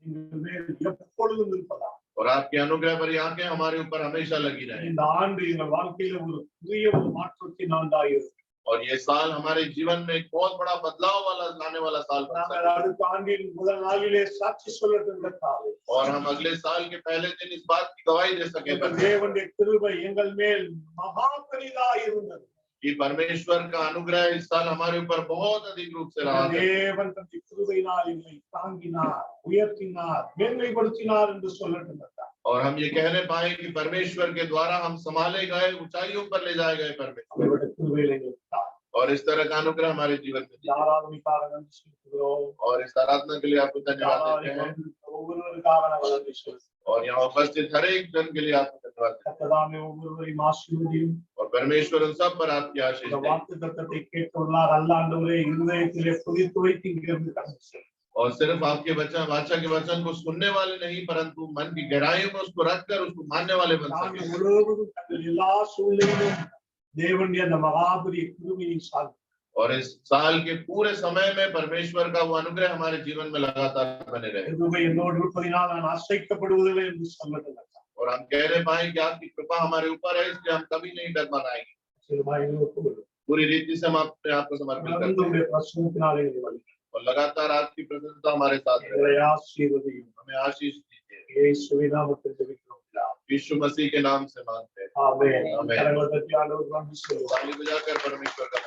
A: எங்கள் மேல் எப்பொழுதும் இருப்பதா.
B: और आपके अनुग्रह भरी आंखें हमारे ऊपर हमेशा लगी रहे।
A: இந்த ஆண்டு எங்கள் வாழ்க்கையில ஒரு புதிய ஒரு மாற்றத்தின் ஆண்டாய் இருக்கும்.
B: और ये साल हमारे जीवन में एक बहुत बड़ा बदलाव वाला लाने वाला साल बन
A: நாங்கள்
B: सके।
A: அடுத்த ஆண்டின் முதல் நாளிலே சாட்சி சொல்லட்டுங்கிறதாவே
B: और हम अगले साल के पहले दिन इस बात की गवाही दे सके
A: எங்கள் தேவனுடைய கிருபை எங்கள் மேல் மகா பெரிதாய் இருந்தது.
B: कि परमेश्वर का अनुग्रह इस साल हमारे ऊपर बहुत अधिक रूप से रहा है।
A: தேவன் தன்னுடைய கிருபையினால் எங்களை தாங்கினார், உயர்த்தினார், மேன்மைப்படுத்தினார் என்று சொல்லட்டுங்கிறதா.
B: और हम ये कहने पाए कि परमेश्वर के द्वारा हम संभाले गए, ऊंचाइयों पर ले जाए गए परमेश्वर।
A: அவருடைய கிருபையிலே எங்களுக்கு
B: और इस तरह का अनुग्रह हमारे जीवन में दिया।
A: ஆராதனைக்காக நன்றி செலுத்துகிறோம்.
B: और इस आराधना के लिए आपको धन्यवाद देते हैं।
A: ஒவ்வொருவருக்காக நாங்கள் நன்றி செலுத்துகிறோம்.
B: और यहाँ उपस्थित हर एक जन के लिए आपको धन्यवाद देते
A: கர்த்ததாமே ஒவ்வொருவரையும் ஆசீர்வதியும்.
B: हैं। और परमेश्वर उन सब पर आपकी आशीष
A: இந்த
B: दे।
A: வாக்குத்தத்தத்தை கேட்டுள்ளார் அல்ல ஆண்டவரே, இருதயத்திலே புதித்து வைத்து இங்கிருந்து கடந்து செல்லும்.
B: और सिर्फ आपके वचन वाचा के वचन को सुनने वाले नहीं, परंतु मन की गहराइयों में उसको रखकर उसको मानने वाले बन
A: நாங்கள்
B: सके।
A: முழுவதும் தங்கள் எல்லா சூழ்நிலையிலும் தேவனுடைய அந்த மகாபெரிய கிருபையை சார்ந்து
B: और इस साल के पूरे समय में परमेश्वर का वो अनुग्रह हमारे जीवन में लगातार बने रहे।
A: கிருபை என்னோடு இருப்பதினால் நான் அசைக்கப்படுவதில்லை என்று சொல்லட்டுங்க.
B: और हम कह रहे पाए कि आपकी कृपा हमारे ऊपर है, इसलिए हम कभी नहीं डगमगाएंगे। पूरी रीति से हम अपने आप को समर्पित करते हैं
A: உங்களுடைய பிரசன்னத்தினாலே எங்களை வழிநடத்தும்.
B: और लगातार आपकी प्रसन्नता हमारे साथ रहे।
A: எங்களை ஆசீர்வதியும்.
B: हमें आशीष दीजिए,
A: இயேசுவின் நாமத்தில் ஜெபிக்கிறோம் பிதாவே.
B: यीशु मसीह के नाम से मांगते हैं।
A: ஆமென்.
B: ஆமென்.
A: கரங்களை தட்டி ஆண்டவருக்கு நன்றி சொல்லுவோம்.
B: ताली बजाकर परमेश्वर का